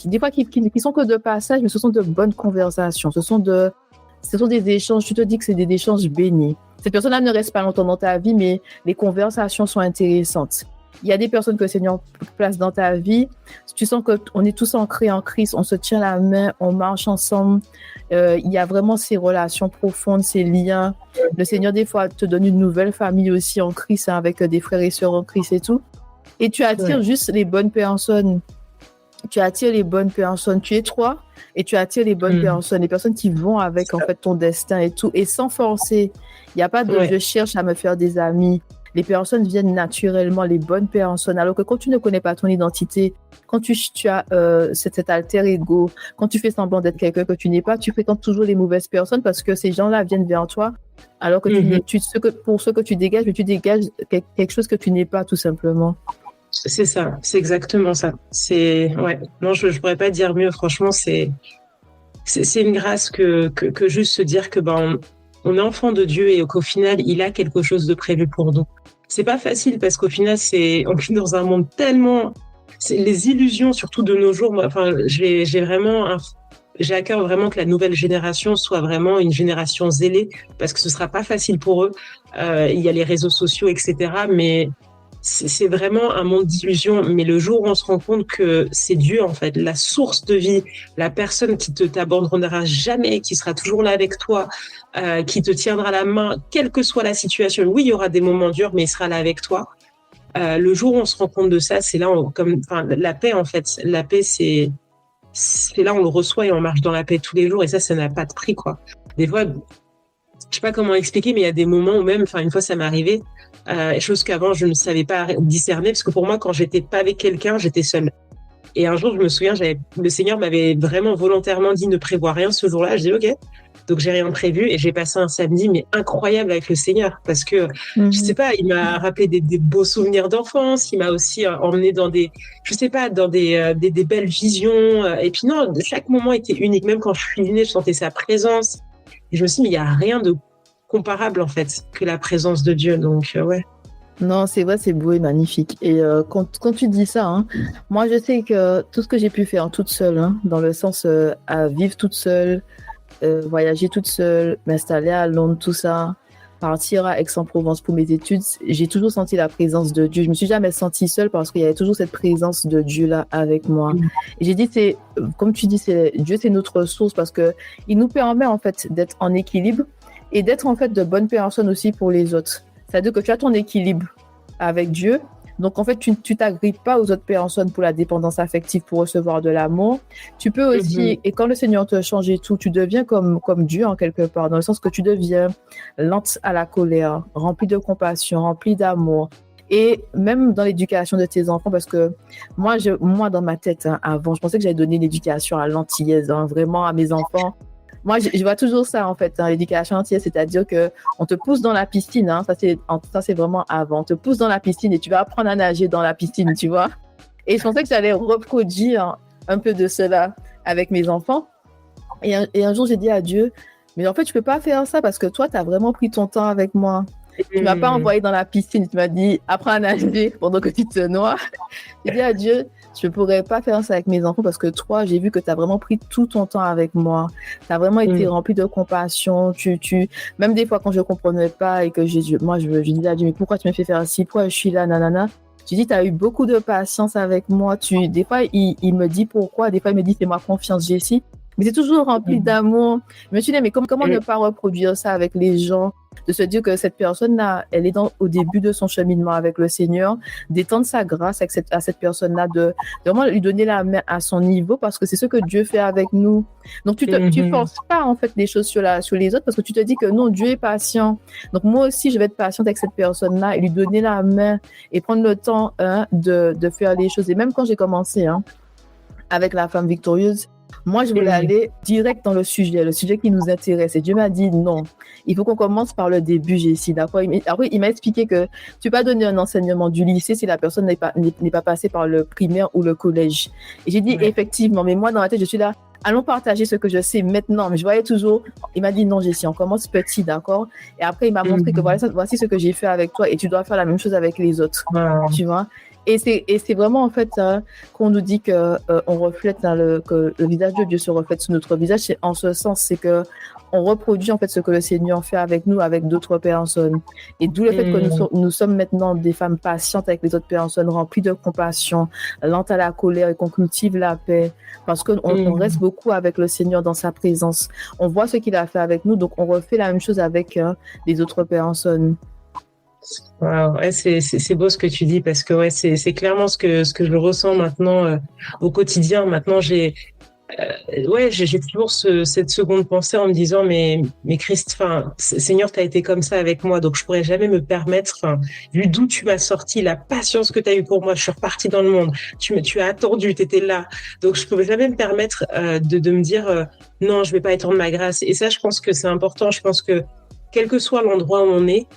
des fois qui sont que de passage, mais ce sont de bonnes conversations. Ce sont des échanges. Tu te dis que c'est des échanges bénis. Ces personnes-là ne restent pas longtemps dans ta vie, mais les conversations sont intéressantes. Il y a des personnes que le Seigneur place dans ta vie. Tu sens qu'on est tous ancrés en Christ, on se tient la main, on marche ensemble. Il y a vraiment ces relations profondes, ces liens. Le Seigneur, des fois, te donne une nouvelle famille aussi en Christ, avec des frères et sœurs en Christ et tout. Et tu attires juste les bonnes personnes. Tu attires les bonnes personnes. Tu es toi et tu attires les bonnes personnes. Les personnes qui vont avec, en fait, ton destin et tout. Et sans forcer. Il n'y a pas de je cherche à me faire des amis. Les personnes viennent naturellement, les bonnes personnes. Alors que quand tu ne connais pas ton identité, quand tu as cet alter ego, quand tu fais semblant d'être quelqu'un que tu n'es pas, tu fréquentes toujours les mauvaises personnes parce que ces gens-là viennent vers toi. Alors que pour ce que tu dégages, tu dégages quelque chose que tu n'es pas, tout simplement. C'est ça, c'est exactement ça. Non, je pourrais pas dire mieux. Franchement, c'est une grâce que juste se dire que on est enfant de Dieu et qu'au final, il a quelque chose de prévu pour nous. C'est pas facile parce qu'au final, on vit dans un monde tellement, les illusions, surtout de nos jours. Moi, enfin, j'ai à cœur vraiment que la nouvelle génération soit vraiment une génération zélée parce que ce sera pas facile pour eux. Il y a les réseaux sociaux, etc. Mais c'est vraiment un monde d'illusions. Mais le jour où on se rend compte que c'est Dieu, en fait, la source de vie, la personne qui t'abandonnera jamais, qui sera toujours là avec toi, qui te tiendra la main, quelle que soit la situation. Oui, il y aura des moments durs, mais il sera là avec toi. Le jour où on se rend compte de ça, c'est là, la paix, en fait. La paix, c'est là, on le reçoit et on marche dans la paix tous les jours. Et ça n'a pas de prix, quoi. Des fois, je sais pas comment expliquer, mais il y a des moments où même, une fois, ça m'est arrivé, chose qu'avant, je ne savais pas discerner, parce que pour moi, quand j'étais pas avec quelqu'un, j'étais seule. Et un jour, je me souviens, le Seigneur m'avait vraiment volontairement dit ne prévois rien ce jour-là. Je dis OK. Donc, j'ai rien prévu et j'ai passé un samedi, mais incroyable avec le Seigneur parce que, je sais pas, il m'a rappelé des beaux souvenirs d'enfance. Il m'a aussi emmené dans des belles visions. Et puis non, chaque moment était unique. Même quand je cuisinais, je sentais sa présence. Et je me suis dit, mais il y a rien de comparable, en fait, que la présence de Dieu. Donc, ouais. Non, c'est vrai, c'est beau et magnifique. Et quand tu dis ça, moi, je sais que tout ce que j'ai pu faire toute seule, dans le sens à vivre toute seule, voyager toute seule, m'installer à Londres, tout ça, partir à Aix-en-Provence pour mes études, j'ai toujours senti la présence de Dieu. Je me suis jamais sentie seule parce qu'il y avait toujours cette présence de Dieu là avec moi. Et j'ai dit, comme tu dis, Dieu, c'est notre source parce que il nous permet en fait d'être en équilibre et d'être en fait de bonnes personnes aussi pour les autres. C'est-à-dire que tu as ton équilibre avec Dieu. Donc, en fait, tu t'agrippes pas aux autres personnes pour la dépendance affective, pour recevoir de l'amour. Tu peux aussi, et quand le Seigneur te change et tout, tu deviens comme Dieu en quelque part, dans le sens que tu deviens lente à la colère, rempli de compassion, rempli d'amour. Et même dans l'éducation de tes enfants, parce que moi dans ma tête, avant, je pensais que j'allais donner l'éducation à l'antillaise, vraiment à mes enfants. Moi, je vois toujours ça, en fait, l'éducation entière, c'est-à-dire que on te pousse dans la piscine, ça, c'est vraiment avant. On te pousse dans la piscine et tu vas apprendre à nager dans la piscine, tu vois. Et je pensais que j'allais reproduire un peu de cela avec mes enfants. Et un jour, j'ai dit à Dieu, mais en fait, tu peux pas faire ça parce que toi, tu as vraiment pris ton temps avec moi. Tu m'as pas envoyé dans la piscine, tu m'as dit, apprends à nager pendant que tu te noies. J'ai dit à Dieu, je ne pourrais pas faire ça avec mes enfants parce que toi, j'ai vu que tu as vraiment pris tout ton temps avec moi. Tu as vraiment été rempli de compassion. Même des fois, quand je ne comprenais pas et que je disais à Dieu, mais pourquoi tu me fais faire ainsi? Pourquoi je suis là, nanana? Tu dis, tu as eu beaucoup de patience avec moi. Des fois, il me dit pourquoi. Des fois, il me dit, fais-moi confiance, Jessie. Mais c'est toujours rempli d'amour. Je me suis dit, mais comment ne pas reproduire ça avec les gens? De se dire que cette personne-là, elle est au début de son cheminement avec le Seigneur, d'étendre sa grâce à cette personne-là, de vraiment lui donner la main à son niveau, parce que c'est ce que Dieu fait avec nous. Donc, tu forces pas, en fait, les choses sur les autres, parce que tu te dis que non, Dieu est patient. Donc, moi aussi, je vais être patiente avec cette personne-là et lui donner la main et prendre le temps de faire les choses. Et même quand j'ai commencé avec la femme victorieuse, moi, je voulais aller direct dans le sujet qui nous intéresse. Et Dieu m'a dit non, il faut qu'on commence par le début, Jessie, d'accord? Après, il m'a expliqué que tu peux pas donner un enseignement du lycée si la personne n'est pas passée par le primaire ou le collège. Et j'ai dit effectivement, mais moi, dans ma tête, je suis là, allons partager ce que je sais maintenant. Mais je voyais toujours, il m'a dit non, Jessie, on commence petit, d'accord? Et après, il m'a montré que voici ce que j'ai fait avec toi et tu dois faire la même chose avec les autres, tu vois? Et c'est vraiment en fait qu'on nous dit que on reflète que le visage de Dieu se reflète sur notre visage. C'est en ce sens, c'est que on reproduit en fait ce que le Seigneur fait avec nous, avec d'autres personnes. Et d'où le fait que nous sommes maintenant des femmes patientes avec les autres personnes, remplies de compassion, lentes à la colère et qu'on cultive la paix, parce qu'on on reste beaucoup avec le Seigneur dans sa présence. On voit ce qu'il a fait avec nous, donc on refait la même chose avec les autres personnes. Wow, ouais, c'est beau ce que tu dis parce que c'est clairement ce que je ressens maintenant au quotidien. Maintenant j'ai toujours cette seconde pensée en me disant mais Christ, Seigneur, t'as été comme ça avec moi, donc je pourrais jamais me permettre, vu d'où tu m'as sorti, la patience que t'as eu pour moi, je suis repartie dans le monde, tu as attendu, t'étais là, donc je pouvais jamais me permettre de me dire non, je vais pas étendre ma grâce. Et ça, je pense que c'est important. Je pense que quel que soit l'endroit où on est,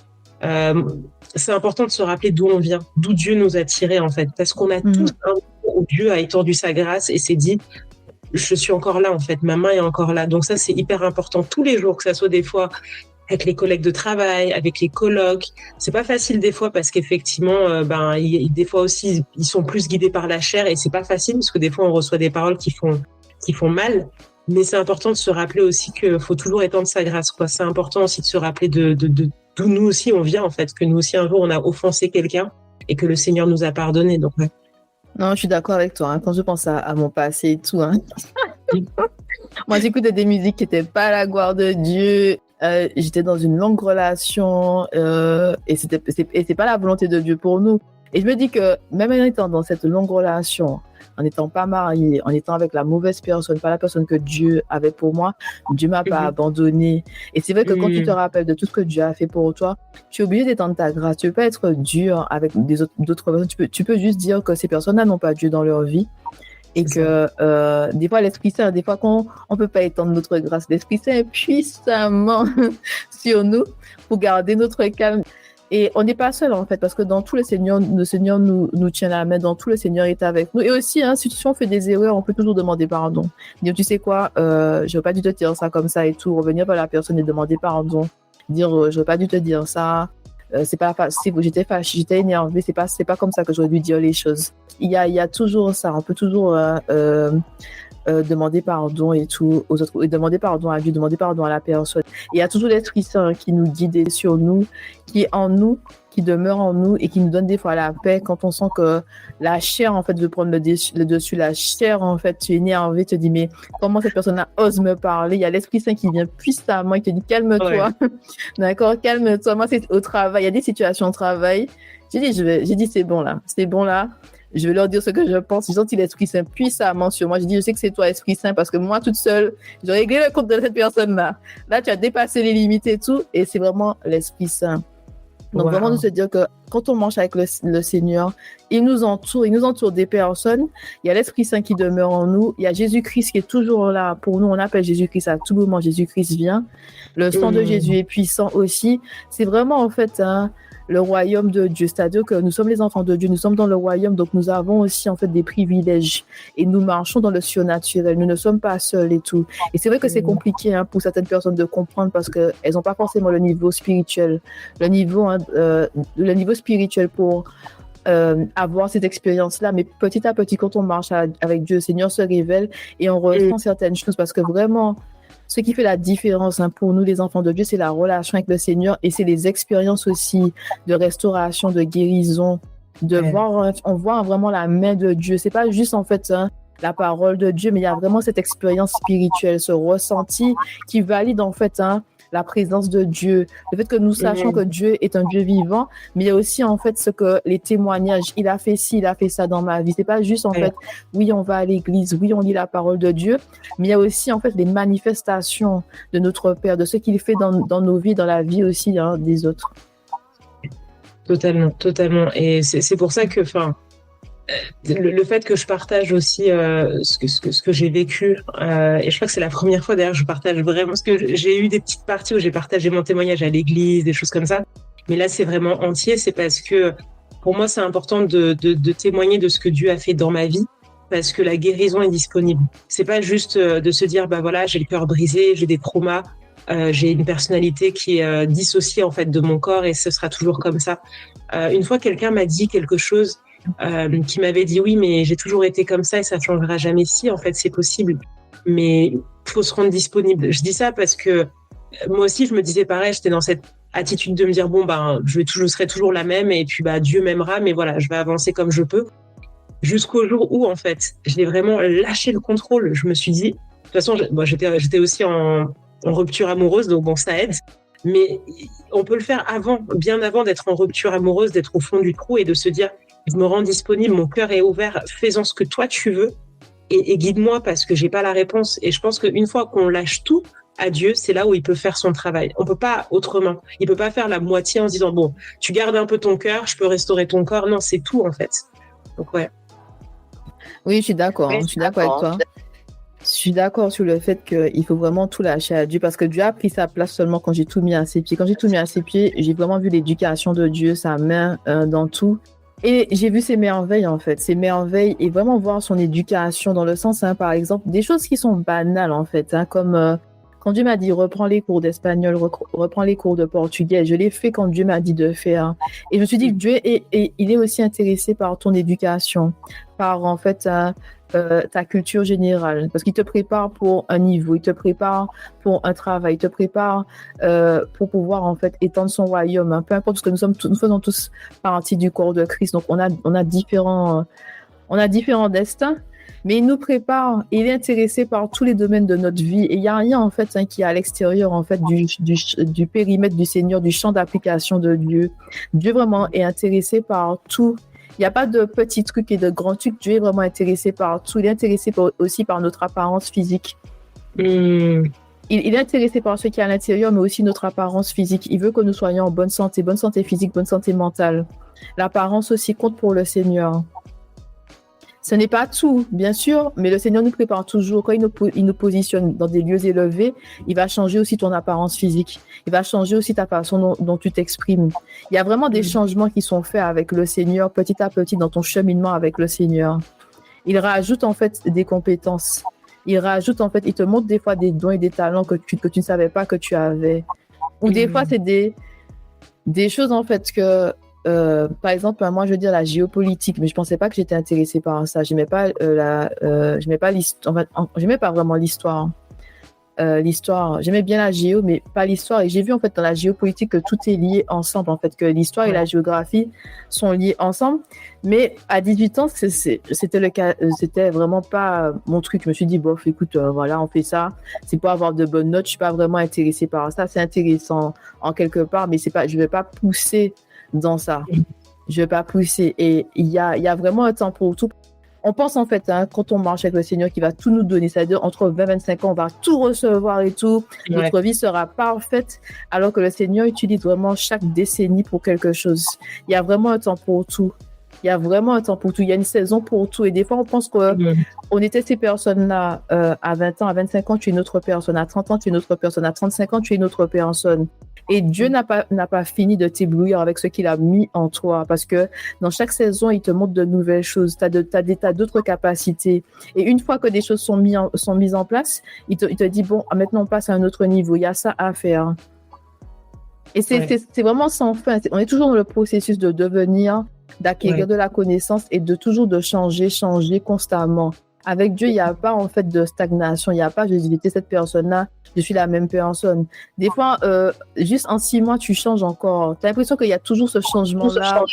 c'est important de se rappeler d'où on vient, d'où Dieu nous a tirés en fait, parce qu'on a tous un moment où Dieu a étendu sa grâce et s'est dit je suis encore là en fait, ma main est encore là. Donc ça, c'est hyper important tous les jours, que ça soit des fois avec les collègues de travail, avec les colocs. C'est pas facile des fois parce qu'effectivement, des fois aussi ils sont plus guidés par la chair et c'est pas facile parce que des fois on reçoit des paroles qui font mal. Mais c'est important de se rappeler aussi qu'il faut toujours étendre sa grâce, quoi. C'est important aussi de se rappeler d'où nous aussi on vient, en fait, que nous aussi un jour on a offensé quelqu'un et que le Seigneur nous a pardonné. Donc, ouais. Non, je suis d'accord avec toi. Quand je pense à mon passé et tout, moi j'écoutais des musiques qui n'étaient pas à la gloire de Dieu. J'étais dans une longue relation et c'est pas la volonté de Dieu pour nous. Et je me dis que même en étant dans cette longue relation, en n'étant pas mariée, en étant avec la mauvaise personne, pas la personne que Dieu avait pour moi, Dieu m'a pas abandonné. Et c'est vrai que quand tu te rappelles de tout ce que Dieu a fait pour toi, tu es obligé d'étendre ta grâce. Tu peux pas être dur avec d'autres personnes. Tu peux juste dire que ces personnes-là n'ont pas Dieu dans leur vie. Et que des fois, l'Esprit Saint, des fois qu'on ne peut pas étendre notre grâce, l'Esprit Saint est puissamment sur nous pour garder notre calme. Et on n'est pas seul en fait, parce que dans tout le Seigneur nous tient la main, dans tout le Seigneur est avec nous. Et aussi, si on fait des erreurs, on peut toujours demander pardon. Dire, tu sais quoi, j'aurais pas dû te dire ça comme ça et tout, revenir vers la personne et demander pardon. Dire, j'aurais pas dû te dire ça. C'est pas facile, j'étais fâchée, j'étais énervée, c'est pas comme ça que j'aurais dû dire les choses. Il y a toujours ça, on peut toujours demander pardon et tout aux autres, et demander pardon à Dieu, demander pardon à la personne. Et il y a toujours l'Esprit Saint qui nous guide sur nous, qui est en nous, qui demeure en nous et qui nous donne des fois la paix quand on sent que la chair, en fait, veut prendre le dessus. La chair, en fait, tu es énervé, tu te dis, mais comment cette personne-là ose me parler? Il y a l'Esprit Saint qui vient puissamment et qui te dit, calme-toi. Ouais. D'accord, calme-toi. Moi, c'est au travail. Il y a des situations au travail. J'ai dit, c'est bon là. Je vais leur dire ce que je pense. J'ai senti l'Esprit Saint puissamment sur moi. J'ai dit, je sais que c'est toi, Esprit Saint, parce que moi, toute seule, j'ai réglé le compte de cette personne-là. Là, tu as dépassé les limites et tout. Et c'est vraiment l'Esprit Saint. Donc, vraiment, de se dire que quand on marche avec le Seigneur, il nous entoure des personnes. Il y a l'Esprit Saint qui demeure en nous. Il y a Jésus-Christ qui est toujours là pour nous. On appelle Jésus-Christ à tout moment. Jésus-Christ vient. Le sang de Jésus est puissant aussi. C'est vraiment, en fait, le royaume de Dieu. C'est-à-dire que nous sommes les enfants de Dieu. Nous sommes dans le royaume. Donc, nous avons aussi, en fait, des privilèges. Et nous marchons dans le surnaturel. Nous ne sommes pas seuls et tout. Et c'est vrai que c'est compliqué pour certaines personnes de comprendre parce qu'elles n'ont pas forcément le niveau spirituel. Le niveau spirituel pour avoir cette expérience-là. Mais petit à petit, quand on marche avec Dieu, le Seigneur se révèle et on ressent certaines choses parce que vraiment, ce qui fait la différence pour nous, les enfants de Dieu, c'est la relation avec le Seigneur et c'est les expériences aussi de restauration, de guérison, on voit vraiment la main de Dieu. C'est pas juste en fait la parole de Dieu, mais il y a vraiment cette expérience spirituelle, ce ressenti qui valide en fait la présence de Dieu, le fait que nous sachions que Dieu est un Dieu vivant, mais il y a aussi en fait ce que les témoignages, il a fait ci, il a fait ça dans ma vie. C'est pas juste en fait, oui, on va à l'église, oui, on lit la parole de Dieu, mais il y a aussi en fait les manifestations de notre Père, de ce qu'il fait dans nos vies, dans la vie aussi des autres. Totalement. Et c'est pour ça que, le fait que je partage aussi ce que j'ai vécu, et je crois que c'est la première fois d'ailleurs que je partage vraiment, parce que j'ai eu des petites parties où j'ai partagé mon témoignage à l'église, des choses comme ça, mais là c'est vraiment entier. C'est parce que pour moi c'est important de témoigner de ce que Dieu a fait dans ma vie, parce que la guérison est disponible. C'est pas juste de se dire bah voilà, j'ai le cœur brisé, j'ai des traumas, j'ai une personnalité qui est dissociée en fait de mon corps et ce sera toujours comme ça. Une fois quelqu'un m'a dit quelque chose qui m'avait dit oui mais j'ai toujours été comme ça et ça changera jamais. Si en fait c'est possible, mais faut se rendre disponible. Je dis ça parce que moi aussi je me disais pareil, j'étais dans cette attitude de me dire bon ben je serai toujours la même et puis bah Dieu m'aimera, mais voilà je vais avancer comme je peux, jusqu'au jour où en fait j'ai vraiment lâché le contrôle. Je me suis dit de toute façon j'étais aussi en rupture amoureuse, donc bon ça aide, mais on peut le faire bien avant d'être en rupture amoureuse, d'être au fond du trou et de se dire je me rends disponible, mon cœur est ouvert, fais-en ce que toi tu veux et guide-moi parce que j'ai pas la réponse. Et je pense qu'une fois qu'on lâche tout à Dieu, c'est là où il peut faire son travail. On peut pas autrement. Il peut pas faire la moitié en se disant bon, tu gardes un peu ton cœur, je peux restaurer ton corps. Non, c'est tout en fait. Donc ouais. Oui, je suis d'accord. Je suis d'accord avec toi. Je suis d'accord sur le fait qu'il faut vraiment tout lâcher à Dieu parce que Dieu a pris sa place seulement quand j'ai tout mis à ses pieds. Quand j'ai tout mis à ses pieds, j'ai vraiment vu l'éducation de Dieu, sa main dans tout. Et j'ai vu ses merveilles, en fait, ses merveilles et vraiment voir son éducation dans le sens, par exemple, des choses qui sont banales, en fait, comme quand Dieu m'a dit reprends les cours d'espagnol, reprends les cours de portugais, je l'ai fait quand Dieu m'a dit de faire. Et je me suis dit que Dieu il est aussi intéressé par ton éducation, par, en fait, ta culture générale, parce qu'il te prépare pour un niveau, il te prépare pour un travail, il te prépare pour pouvoir en fait étendre son royaume, peu importe, parce que nous faisons tous partie du corps de Christ, donc on a différents destins, mais il nous prépare, il est intéressé par tous les domaines de notre vie, et il n'y a rien en fait qui est à l'extérieur en fait du périmètre du Seigneur, du champ d'application de Dieu. Dieu vraiment est intéressé par tout. Il n'y a pas de petits trucs et de grands trucs. Dieu est vraiment intéressé par tout. Il est intéressé aussi par notre apparence physique. Il est intéressé par ce qui est à l'intérieur, mais aussi notre apparence physique. Il veut que nous soyons en bonne santé physique, bonne santé mentale. L'apparence aussi compte pour le Seigneur. Ce n'est pas tout, bien sûr, mais le Seigneur nous prépare toujours. Quand il nous positionne dans des lieux élevés, il va changer aussi ton apparence physique. Il va changer aussi ta façon dont tu t'exprimes. Il y a vraiment des changements qui sont faits avec le Seigneur, petit à petit, dans ton cheminement avec le Seigneur. Il rajoute en fait des compétences. Il te montre des fois des dons et des talents que tu ne savais pas que tu avais. Ou des fois, c'est des choses en fait que par exemple, moi, je veux dire la géopolitique, mais je pensais pas que j'étais intéressée par ça. J'aimais pas j'aimais pas l'histoire. J'aimais pas vraiment l'histoire, hein. L'histoire, j'aimais bien la géo, mais pas l'histoire. Et j'ai vu en fait dans la géopolitique que tout est lié ensemble, en fait, que l'histoire et la géographie sont liés ensemble. Mais à 18 ans, c'était le cas, c'était vraiment pas mon truc. Je me suis dit, bof, écoute, voilà, on fait ça. C'est pour avoir de bonnes notes. Je suis pas vraiment intéressée par ça. C'est intéressant en quelque part, mais c'est pas, je vais pas pousser dans ça. Je vais pas pousser. Et il y a vraiment un temps pour tout. On pense en fait, hein, quand on marche avec le Seigneur, qu'il va tout nous donner. C'est-à-dire, entre 20 et 25 ans, on va tout recevoir et tout. Ouais. Notre vie sera parfaite. Alors que le Seigneur utilise vraiment chaque décennie pour quelque chose. Il y a vraiment un temps pour tout. Il y a vraiment un temps pour tout. Il y a une saison pour tout. Et des fois, on pense qu'on était ces personnes-là à 20 ans, à 25 ans, tu es une autre personne. À 30 ans, tu es une autre personne. À 35 ans, tu es une autre personne. Et Dieu n'a pas fini de t'éblouir avec ce qu'il a mis en toi. Parce que dans chaque saison, il te montre de nouvelles choses. Tu as d'autres capacités. Et une fois que des choses sont mises en place, il te dit, bon, maintenant, on passe à un autre niveau. Il y a ça à faire. Et c'est vraiment sans fin. On est toujours dans le processus de devenir, d'acquérir de la connaissance et de toujours de changer constamment. Avec Dieu, il n'y a pas en fait de stagnation. Il n'y a pas, j'ai été cette personne-là, je suis la même personne. Des fois, juste en 6 mois, tu changes encore. Tu as l'impression qu'il y a toujours ce changement-là,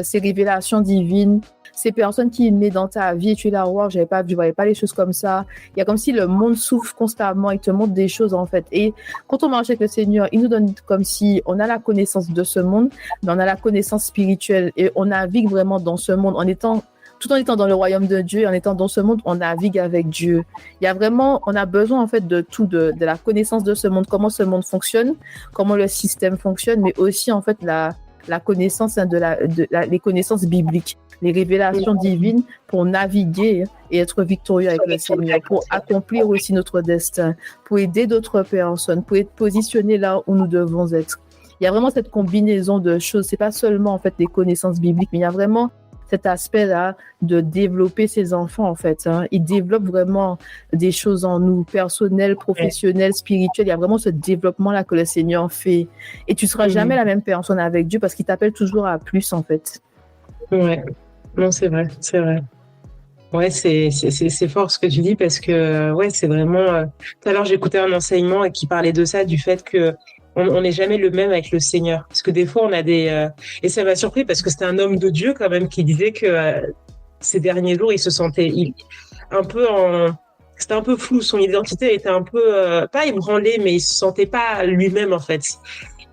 ces révélations divines, ces personnes qui naissent dans ta vie et tu es là, wow, je ne voyais pas les choses comme ça. Il y a comme si le monde souffle constamment, il te montre des choses en fait. Et quand on marche avec le Seigneur, il nous donne comme si on a la connaissance de ce monde, mais on a la connaissance spirituelle et on navigue vraiment dans ce monde tout en étant dans le royaume de Dieu, en étant dans ce monde, on navigue avec Dieu. Il y a vraiment, on a besoin en fait de tout, de la connaissance de ce monde, comment ce monde fonctionne, comment le système fonctionne, mais aussi en fait la connaissance, hein, les connaissances bibliques, les révélations divines pour naviguer et être victorieux avec le Seigneur, pour accomplir aussi notre destin, pour aider d'autres personnes, pour être positionné là où nous devons être. Il y a vraiment cette combinaison de choses. C'est pas seulement en fait les connaissances bibliques, mais il y a vraiment cet aspect-là de développer ses enfants, en fait. Hein. Ils développent vraiment des choses en nous, personnelles, professionnelles, spirituelles. Il y a vraiment ce développement-là que le Seigneur fait. Et tu ne seras jamais la même personne avec Dieu parce qu'il t'appelle toujours à plus, en fait. Ouais, non, c'est vrai, c'est vrai. Ouais, c'est fort ce que tu dis parce que, ouais, c'est vraiment... Tout à l'heure, j'écoutais un enseignement qui parlait de ça, du fait que on n'est jamais le même avec le Seigneur. Parce que des fois, on a des... Et ça m'a surpris parce que c'était un homme de Dieu quand même qui disait que ces derniers jours, il se sentait un peu en... C'était un peu flou. Son identité était un peu... pas ébranlée, mais il se sentait pas lui-même, en fait.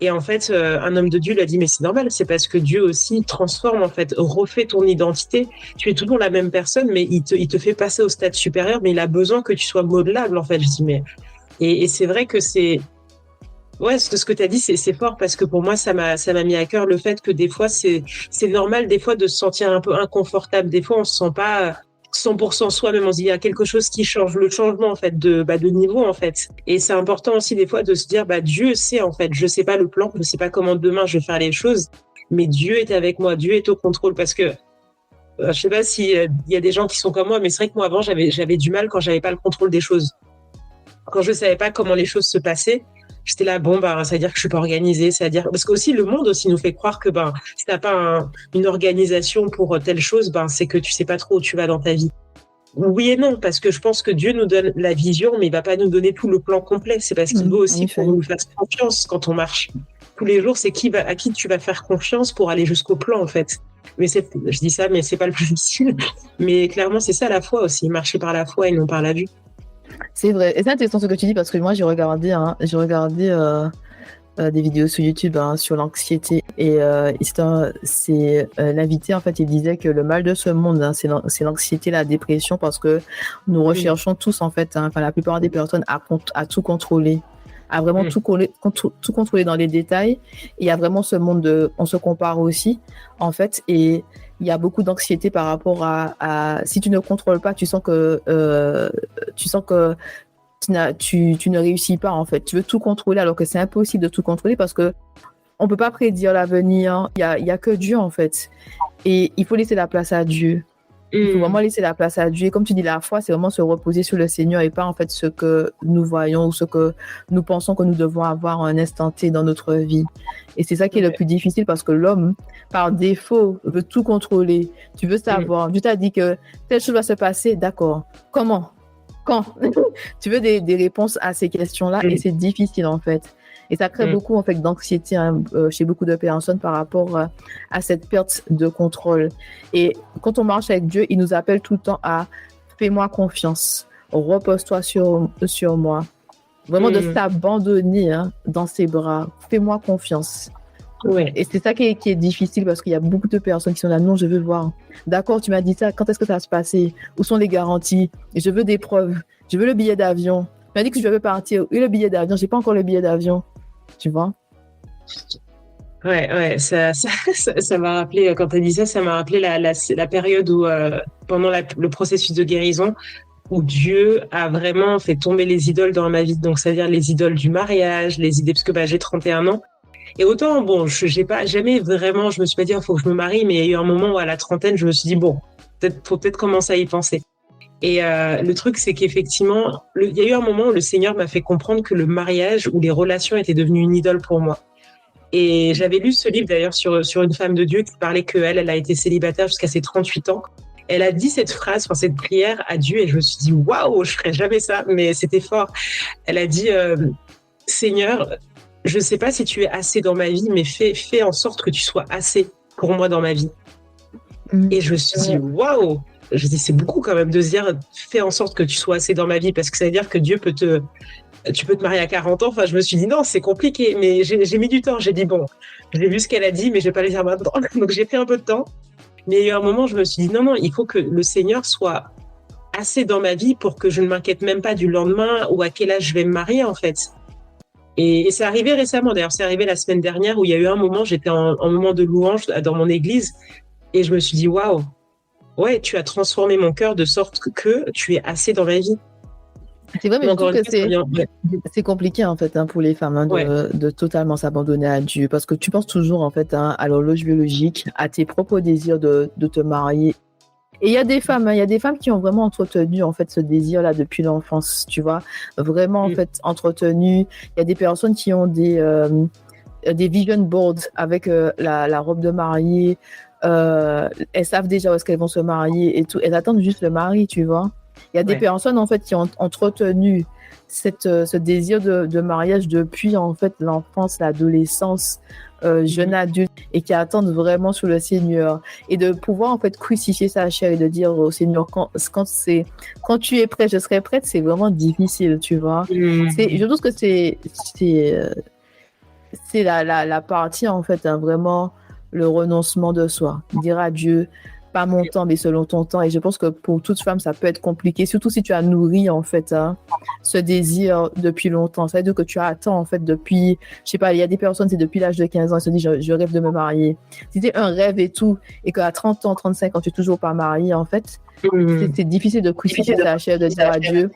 Et en fait, un homme de Dieu lui a dit, mais c'est normal, c'est parce que Dieu aussi transforme, en fait, refait ton identité. Tu es toujours la même personne, mais il te fait passer au stade supérieur, mais il a besoin que tu sois modelable, en fait. Je dis, mais... Et c'est vrai que c'est... Ouais, ce que tu as dit, c'est fort parce que pour moi, ça m'a mis à cœur le fait que des fois, c'est normal des fois de se sentir un peu inconfortable. Des fois, on se sent pas 100% soi-même. On se dit, il y a quelque chose qui change, le changement, en fait, de niveau, en fait. Et c'est important aussi des fois de se dire, Dieu sait, en fait, je sais pas le plan, je sais pas comment demain je vais faire les choses, mais Dieu est avec moi, Dieu est au contrôle parce que je sais pas si il y a des gens qui sont comme moi, mais c'est vrai que moi avant, j'avais du mal quand j'avais pas le contrôle des choses. Quand je savais pas comment les choses se passaient, j'étais là, bon, ça veut dire que je suis pas organisée, parce qu'aussi le monde aussi nous fait croire que, si t'as pas une organisation pour telle chose, c'est que tu sais pas trop où tu vas dans ta vie. Oui et non, parce que je pense que Dieu nous donne la vision, mais il va pas nous donner tout le plan complet. C'est parce qu'il veut aussi qu'on nous fasse confiance quand on marche. Tous les jours, c'est à qui tu vas faire confiance pour aller jusqu'au plan, en fait. Mais je dis ça, mais c'est pas le plus difficile. Mais clairement, c'est ça la foi aussi, marcher par la foi et non par la vue. C'est vrai. Et c'est intéressant ce que tu dis parce que moi, j'ai regardé des vidéos sur YouTube sur l'anxiété et c'est l'invité, en fait, il disait que le mal de ce monde, c'est l'anxiété, la dépression parce que nous recherchons tous, en fait, la plupart des personnes à tout contrôler, à vraiment tout contrôler dans les détails. Et il y a vraiment ce monde on se compare aussi, en fait, et il y a beaucoup d'anxiété par rapport à si tu ne contrôles pas, tu sens que tu ne réussis pas, en fait. Tu veux tout contrôler alors que c'est impossible de tout contrôler parce que on peut pas prédire l'avenir. Il y a que Dieu, en fait. Et il faut laisser la place à Dieu. Il faut Mm. vraiment laisser la place à Dieu. Et comme tu dis, la foi, c'est vraiment se reposer sur le Seigneur et pas en fait ce que nous voyons ou ce que nous pensons que nous devons avoir un instant T dans notre vie. Et c'est ça qui est le Ouais. plus difficile parce que l'homme, par défaut, veut tout contrôler. Tu veux Mm. savoir. Dieu t'a dit que telle chose va se passer. D'accord. Comment? Quand? Tu veux des réponses à ces questions-là et Mm. c'est difficile en fait. Et ça crée Mm. beaucoup en fait d'anxiété chez beaucoup de personnes par rapport à cette perte de contrôle. Et quand on marche avec Dieu, il nous appelle tout le temps à fais-moi confiance, repose-toi sur moi. Vraiment de Mm. s'abandonner dans ses bras. Fais-moi confiance. Ouais. Et c'est ça qui est difficile parce qu'il y a beaucoup de personnes qui sont là, non, je veux voir. D'accord, tu m'as dit ça, quand est-ce que ça va se passer? Où sont les garanties? Je veux des preuves. Je veux le billet d'avion. Tu m'as dit que je veux partir. Où est le billet d'avion? J'ai pas encore le billet d'avion. Tu vois? Ouais, ça m'a rappelé, quand tu as dit ça, ça m'a rappelé la période où, pendant le processus de guérison, où Dieu a vraiment fait tomber les idoles dans ma vie. Donc, c'est-à-dire les idoles du mariage, les idées, parce que j'ai 31 ans. Et autant, bon, j'ai pas jamais vraiment, je me suis pas dit, il faut que je me marie, mais il y a eu un moment où à la trentaine, je me suis dit, bon, faut peut-être commencer à y penser. Et le truc, c'est qu'effectivement, il y a eu un moment où le Seigneur m'a fait comprendre que le mariage ou les relations étaient devenues une idole pour moi. Et j'avais lu ce livre d'ailleurs sur une femme de Dieu qui parlait qu'elle a été célibataire jusqu'à ses 38 ans. Elle a dit cette phrase, enfin cette prière à Dieu et je me suis dit waouh, je ferais jamais ça, mais c'était fort. Elle a dit Seigneur, je sais pas si tu es assez dans ma vie, mais fais en sorte que tu sois assez pour moi dans ma vie. Et je me suis dit waouh, je dis c'est beaucoup quand même de se dire fais en sorte que tu sois assez dans ma vie parce que ça veut dire que Dieu tu peux te marier à 40 ans. Enfin, je me suis dit non, c'est compliqué, mais j'ai mis du temps. J'ai dit bon, j'ai vu ce qu'elle a dit, mais je vais pas le dire maintenant. Donc j'ai pris un peu de temps. Mais il y a eu un moment, je me suis dit non, il faut que le Seigneur soit assez dans ma vie pour que je ne m'inquiète même pas du lendemain ou à quel âge je vais me marier en fait. Et c'est arrivé récemment, d'ailleurs, c'est arrivé la semaine dernière où il y a eu un moment, j'étais en moment de louange dans mon église et je me suis dit waouh, ouais, tu as transformé mon cœur de sorte que tu es assez dans ma vie. C'est vrai, mais je trouve que ouais. c'est compliqué en fait pour les femmes de totalement s'abandonner à Dieu parce que tu penses toujours en fait à l'horloge biologique, à tes propres désirs de te marier. Et il y a des femmes qui ont vraiment entretenu en fait ce désir-là depuis l'enfance, tu vois, vraiment en fait entretenu. Il y a des personnes qui ont des vision boards avec la robe de mariée. Elles savent déjà où est-ce qu'elles vont se marier et tout. Elles attendent juste le mari, tu vois. Il y a des personnes en fait qui ont entretenu ce désir de mariage depuis en fait l'enfance, l'adolescence, jeune adulte et qui attendent vraiment sur le Seigneur et de pouvoir en fait crucifier sa chair et de dire au Seigneur quand tu es prêt, je serai prête, c'est vraiment difficile, tu vois. Je trouve que c'est la partie en fait vraiment le renoncement de soi, dire à Dieu pas mon temps, mais selon ton temps. Et je pense que pour toute femme, ça peut être compliqué, surtout si tu as nourri, en fait, ce désir depuis longtemps. Ça veut dire que tu attends, en fait, depuis, je sais pas, il y a des personnes, c'est depuis l'âge de 15 ans, ils se disent, je rêve de me marier. Si c'est un rêve et tout, et qu'à 30 ans, 35 ans, tu es toujours pas marié, en fait, c'est difficile de crucifier ta chair, de dire à Dieu,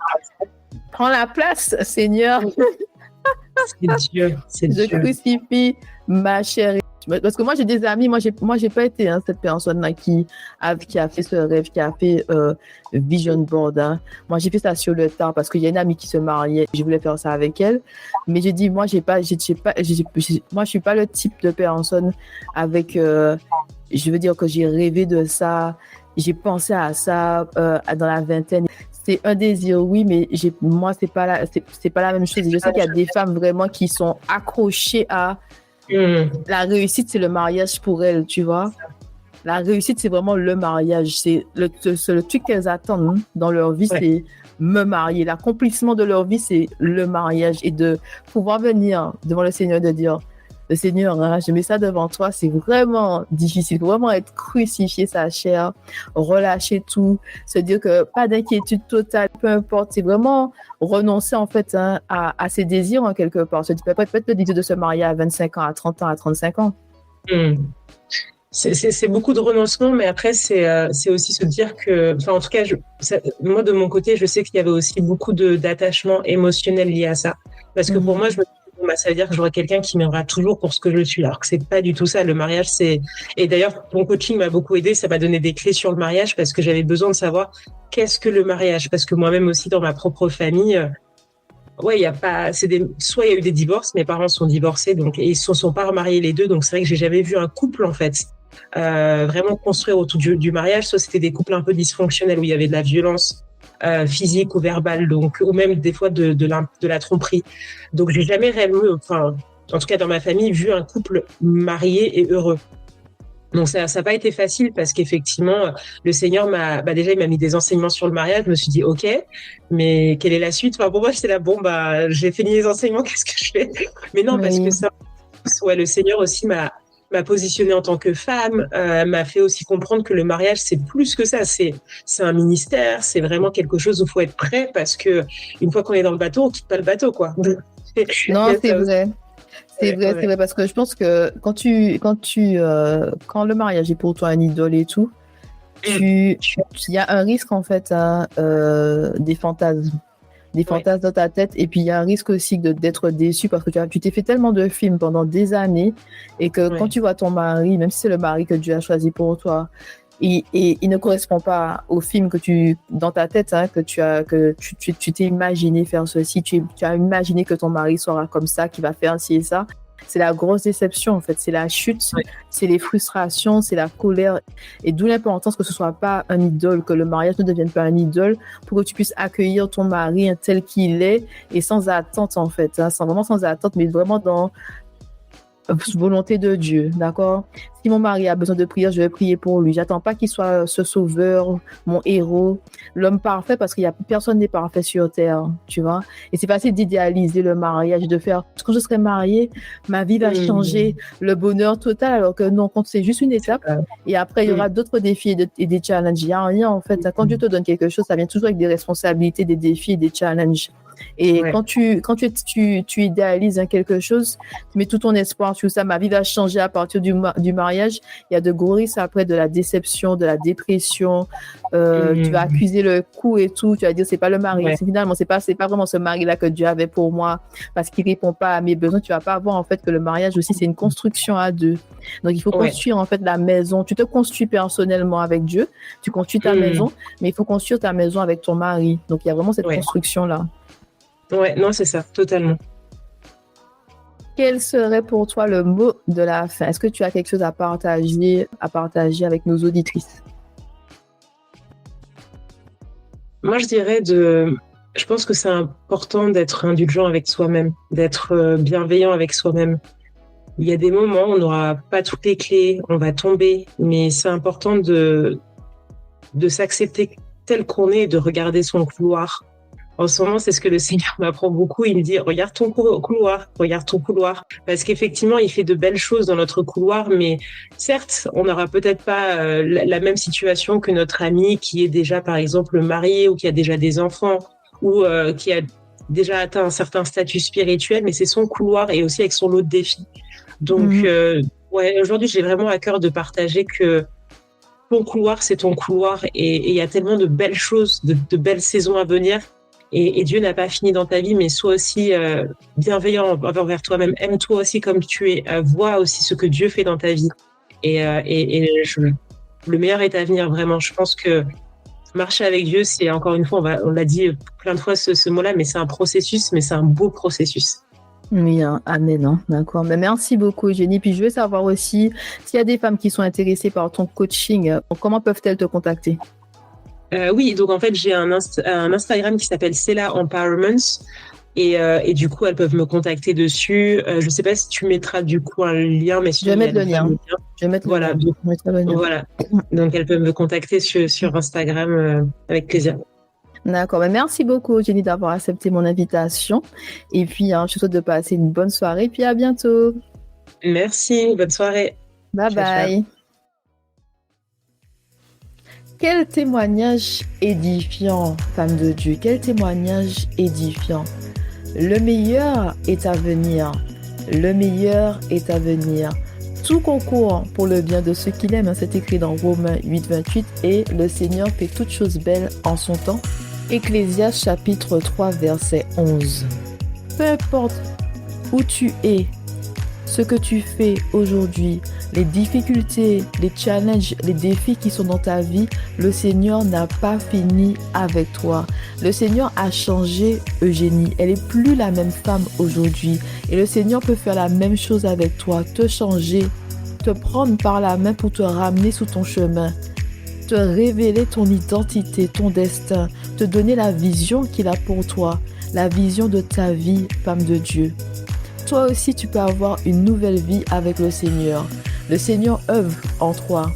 prends la place, Seigneur. C'est Dieu. Je crucifie ma chair. Parce que moi, j'ai des amis, moi, j'ai pas été cette personne-là qui a fait ce rêve, qui a fait vision board. Moi, j'ai fait ça sur le tard parce qu'il y a une amie qui se mariait, je voulais faire ça avec elle. Mais j'ai dit, moi, moi, je suis pas le type de personne avec, je veux dire que j'ai rêvé de ça, j'ai pensé à ça dans la vingtaine. C'est un désir, oui, mais moi, c'est pas la même chose. Et je sais qu'il y a des femmes vraiment qui sont accrochées à la réussite, c'est le mariage pour elles, tu vois. La réussite, c'est vraiment le mariage. C'est le truc qu'elles attendent dans leur vie, c'est me marier. L'accomplissement de leur vie, c'est le mariage. Et de pouvoir venir devant le Seigneur, de dire, le Seigneur, je mets ça devant toi, c'est vraiment difficile. Il faut vraiment être crucifié sa chair, relâcher tout, se dire que pas d'inquiétude totale, peu importe. C'est vraiment renoncer en fait à ses désirs en quelque part. Se dire peut-être le désir de se marier à 25 ans, à 30 ans, à 35 ans. C'est beaucoup de renoncement, mais après, c'est aussi se dire que, enfin, en tout cas, moi, de mon côté, je sais qu'il y avait aussi beaucoup d'attachement émotionnel lié à ça. Parce que pour moi, je me bah, ça veut dire que j'aurai quelqu'un qui m'aimera toujours pour ce que je suis. Alors que c'est pas du tout ça. Le mariage, c'est... Et d'ailleurs, ton coaching m'a beaucoup aidé. Ça m'a donné des clés sur le mariage parce que j'avais besoin de savoir qu'est-ce que le mariage. Parce que moi-même aussi, dans ma propre famille, ouais, il y a pas... Soit il y a eu des divorces, mes parents sont divorcés, donc, et ils se sont pas remariés les deux. Donc, c'est vrai que j'ai jamais vu un couple, en fait, vraiment construire autour du mariage. Soit c'était des couples un peu dysfonctionnels où il y avait de la violence physique ou verbale, donc, ou même des fois de la tromperie. Donc, j'ai jamais réellement, enfin, en tout cas dans ma famille, vu un couple marié et heureux. Donc, ça n'a pas été facile parce qu'effectivement, le Seigneur déjà, il m'a mis des enseignements sur le mariage. Je me suis dit, OK, mais quelle est la suite? Enfin, pour moi, j'étais là, bon, j'ai fini les enseignements, qu'est-ce que je fais? Mais non, parce que ça, ouais, le Seigneur aussi m'a positionnée en tant que femme, m'a fait aussi comprendre que le mariage, c'est plus que ça. C'est un ministère, c'est vraiment quelque chose où il faut être prêt parce que une fois qu'on est dans le bateau, on quitte pas le bateau, quoi. Non, c'est vrai. C'est vrai, parce que je pense que quand le mariage est pour toi un idole et tout, il y a un risque en fait à des fantasmes. Des fantasmes dans ta tête, et puis il y a un risque aussi d'être déçu parce que tu t'es fait tellement de films pendant des années et que quand tu vois ton mari, même si c'est le mari que Dieu a choisi pour toi, et il ne correspond pas au film que dans ta tête, hein, que tu t'es imaginé faire ceci, tu as imaginé que ton mari sera comme ça, qui va faire ci et ça. C'est la grosse déception, en fait. C'est la chute, c'est les frustrations, c'est la colère. Et d'où l'importance que ce soit pas un idole, que le mariage ne devienne pas un idole, pour que tu puisses accueillir ton mari tel qu'il est et sans attente, en fait. Hein, vraiment sans attente, mais vraiment dans volonté de Dieu, d'accord? Si mon mari a besoin de prière, je vais prier pour lui. J'attends pas qu'il soit ce sauveur, mon héros, l'homme parfait, parce qu'il y a personne n'est parfait sur terre, tu vois. Et c'est facile d'idéaliser le mariage, de faire quand je serai mariée, ma vie va changer, le bonheur total, alors que non, quand c'est juste une étape. Et après, il y aura d'autres défis et des challenges. Il y a rien, en fait. Quand Dieu te donne quelque chose, ça vient toujours avec des responsabilités, des défis et des challenges. Et quand tu idéalises quelque chose, tu mets tout ton espoir sur ça, ma vie va changer à partir du mariage. Il y a de gros risques après, de la déception, de la dépression. Tu vas accuser le coup et tout. Tu vas dire, c'est pas le mari. Finalement, c'est pas vraiment ce mari-là que Dieu avait pour moi parce qu'il répond pas à mes besoins. Tu vas pas voir, en fait, que le mariage aussi, c'est une construction à deux. Donc, il faut construire, en fait, la maison. Tu te construis personnellement avec Dieu. Tu construis ta maison, mais il faut construire ta maison avec ton mari. Donc, il y a vraiment cette construction-là. Ouais, non, c'est ça, totalement. Quel serait pour toi le mot de la fin? Est-ce que tu as quelque chose à partager avec nos auditrices? Moi, je pense que c'est important d'être indulgent avec soi-même, d'être bienveillant avec soi-même. Il y a des moments où on n'aura pas toutes les clés, on va tomber, mais c'est important de s'accepter tel qu'on est et de regarder son couloir. En ce moment, c'est ce que le Seigneur m'apprend beaucoup. Il me dit, regarde ton couloir. Parce qu'effectivement, il fait de belles choses dans notre couloir, mais certes, on n'aura peut-être pas la même situation que notre ami qui est déjà, par exemple, marié ou qui a déjà des enfants ou qui a déjà atteint un certain statut spirituel, mais c'est son couloir et aussi avec son lot de défis. Donc, aujourd'hui, j'ai vraiment à cœur de partager que ton couloir, c'est ton couloir et il y a tellement de belles choses, de belles saisons à venir. Et Dieu n'a pas fini dans ta vie, mais sois aussi bienveillant envers toi-même. Aime-toi aussi comme tu es. Vois aussi ce que Dieu fait dans ta vie. Le meilleur est à venir, vraiment. Je pense que marcher avec Dieu, c'est encore une fois, on l'a dit plein de fois ce mot-là, mais c'est un processus, mais c'est un beau processus. Oui, hein, amen, hein, d'accord. Mais merci beaucoup, Eugénie. Puis je veux savoir aussi, s'il y a des femmes qui sont intéressées par ton coaching, comment peuvent-elles te contacter? Oui, donc en fait, j'ai un Instagram qui s'appelle Sela Empowerments et du coup, elles peuvent me contacter dessus. Je ne sais pas si tu mettras du coup un lien, mais je vais mettre le lien. Voilà. Voilà. Donc, elles peuvent me contacter sur Instagram avec plaisir. D'accord. Mais merci beaucoup, Jenny, d'avoir accepté mon invitation. Et puis, je te souhaite de passer une bonne soirée. Puis à bientôt. Merci. Bonne soirée. Bye bye. Ciao. Quel témoignage édifiant, femme de Dieu. Quel témoignage édifiant. Le meilleur est à venir. Le meilleur est à venir. Tout concourt pour le bien de ceux qui l'aiment. C'est écrit dans Romains 8:28. Et le Seigneur fait toutes choses belles en son temps. Ecclésiaste chapitre 3 verset 11. Peu importe où tu es, ce que tu fais aujourd'hui, les difficultés, les challenges, les défis qui sont dans ta vie, le Seigneur n'a pas fini avec toi. Le Seigneur a changé Eugénie. Elle n'est plus la même femme aujourd'hui. Et le Seigneur peut faire la même chose avec toi, te changer, te prendre par la main pour te ramener sur ton chemin, te révéler ton identité, ton destin, te donner la vision qu'il a pour toi, la vision de ta vie, femme de Dieu. Toi aussi, tu peux avoir une nouvelle vie avec le Seigneur. Le Seigneur œuvre en toi.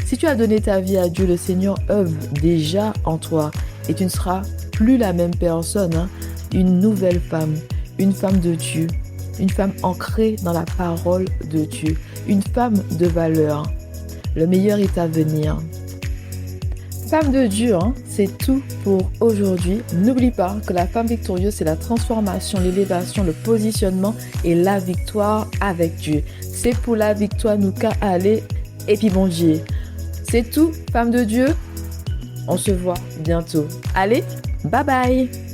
Si tu as donné ta vie à Dieu, le Seigneur œuvre déjà en toi. Et tu ne seras plus la même personne, hein? Une nouvelle femme, une femme de Dieu, une femme ancrée dans la parole de Dieu, une femme de valeur. Le meilleur est à venir. Femme de Dieu, hein, c'est tout pour aujourd'hui. N'oublie pas que la femme victorieuse, c'est la transformation, l'élévation, le positionnement et la victoire avec Dieu. C'est pour la victoire, nous qu'à aller et puis bon Dieu. C'est tout, femme de Dieu. On se voit bientôt. Allez, bye bye!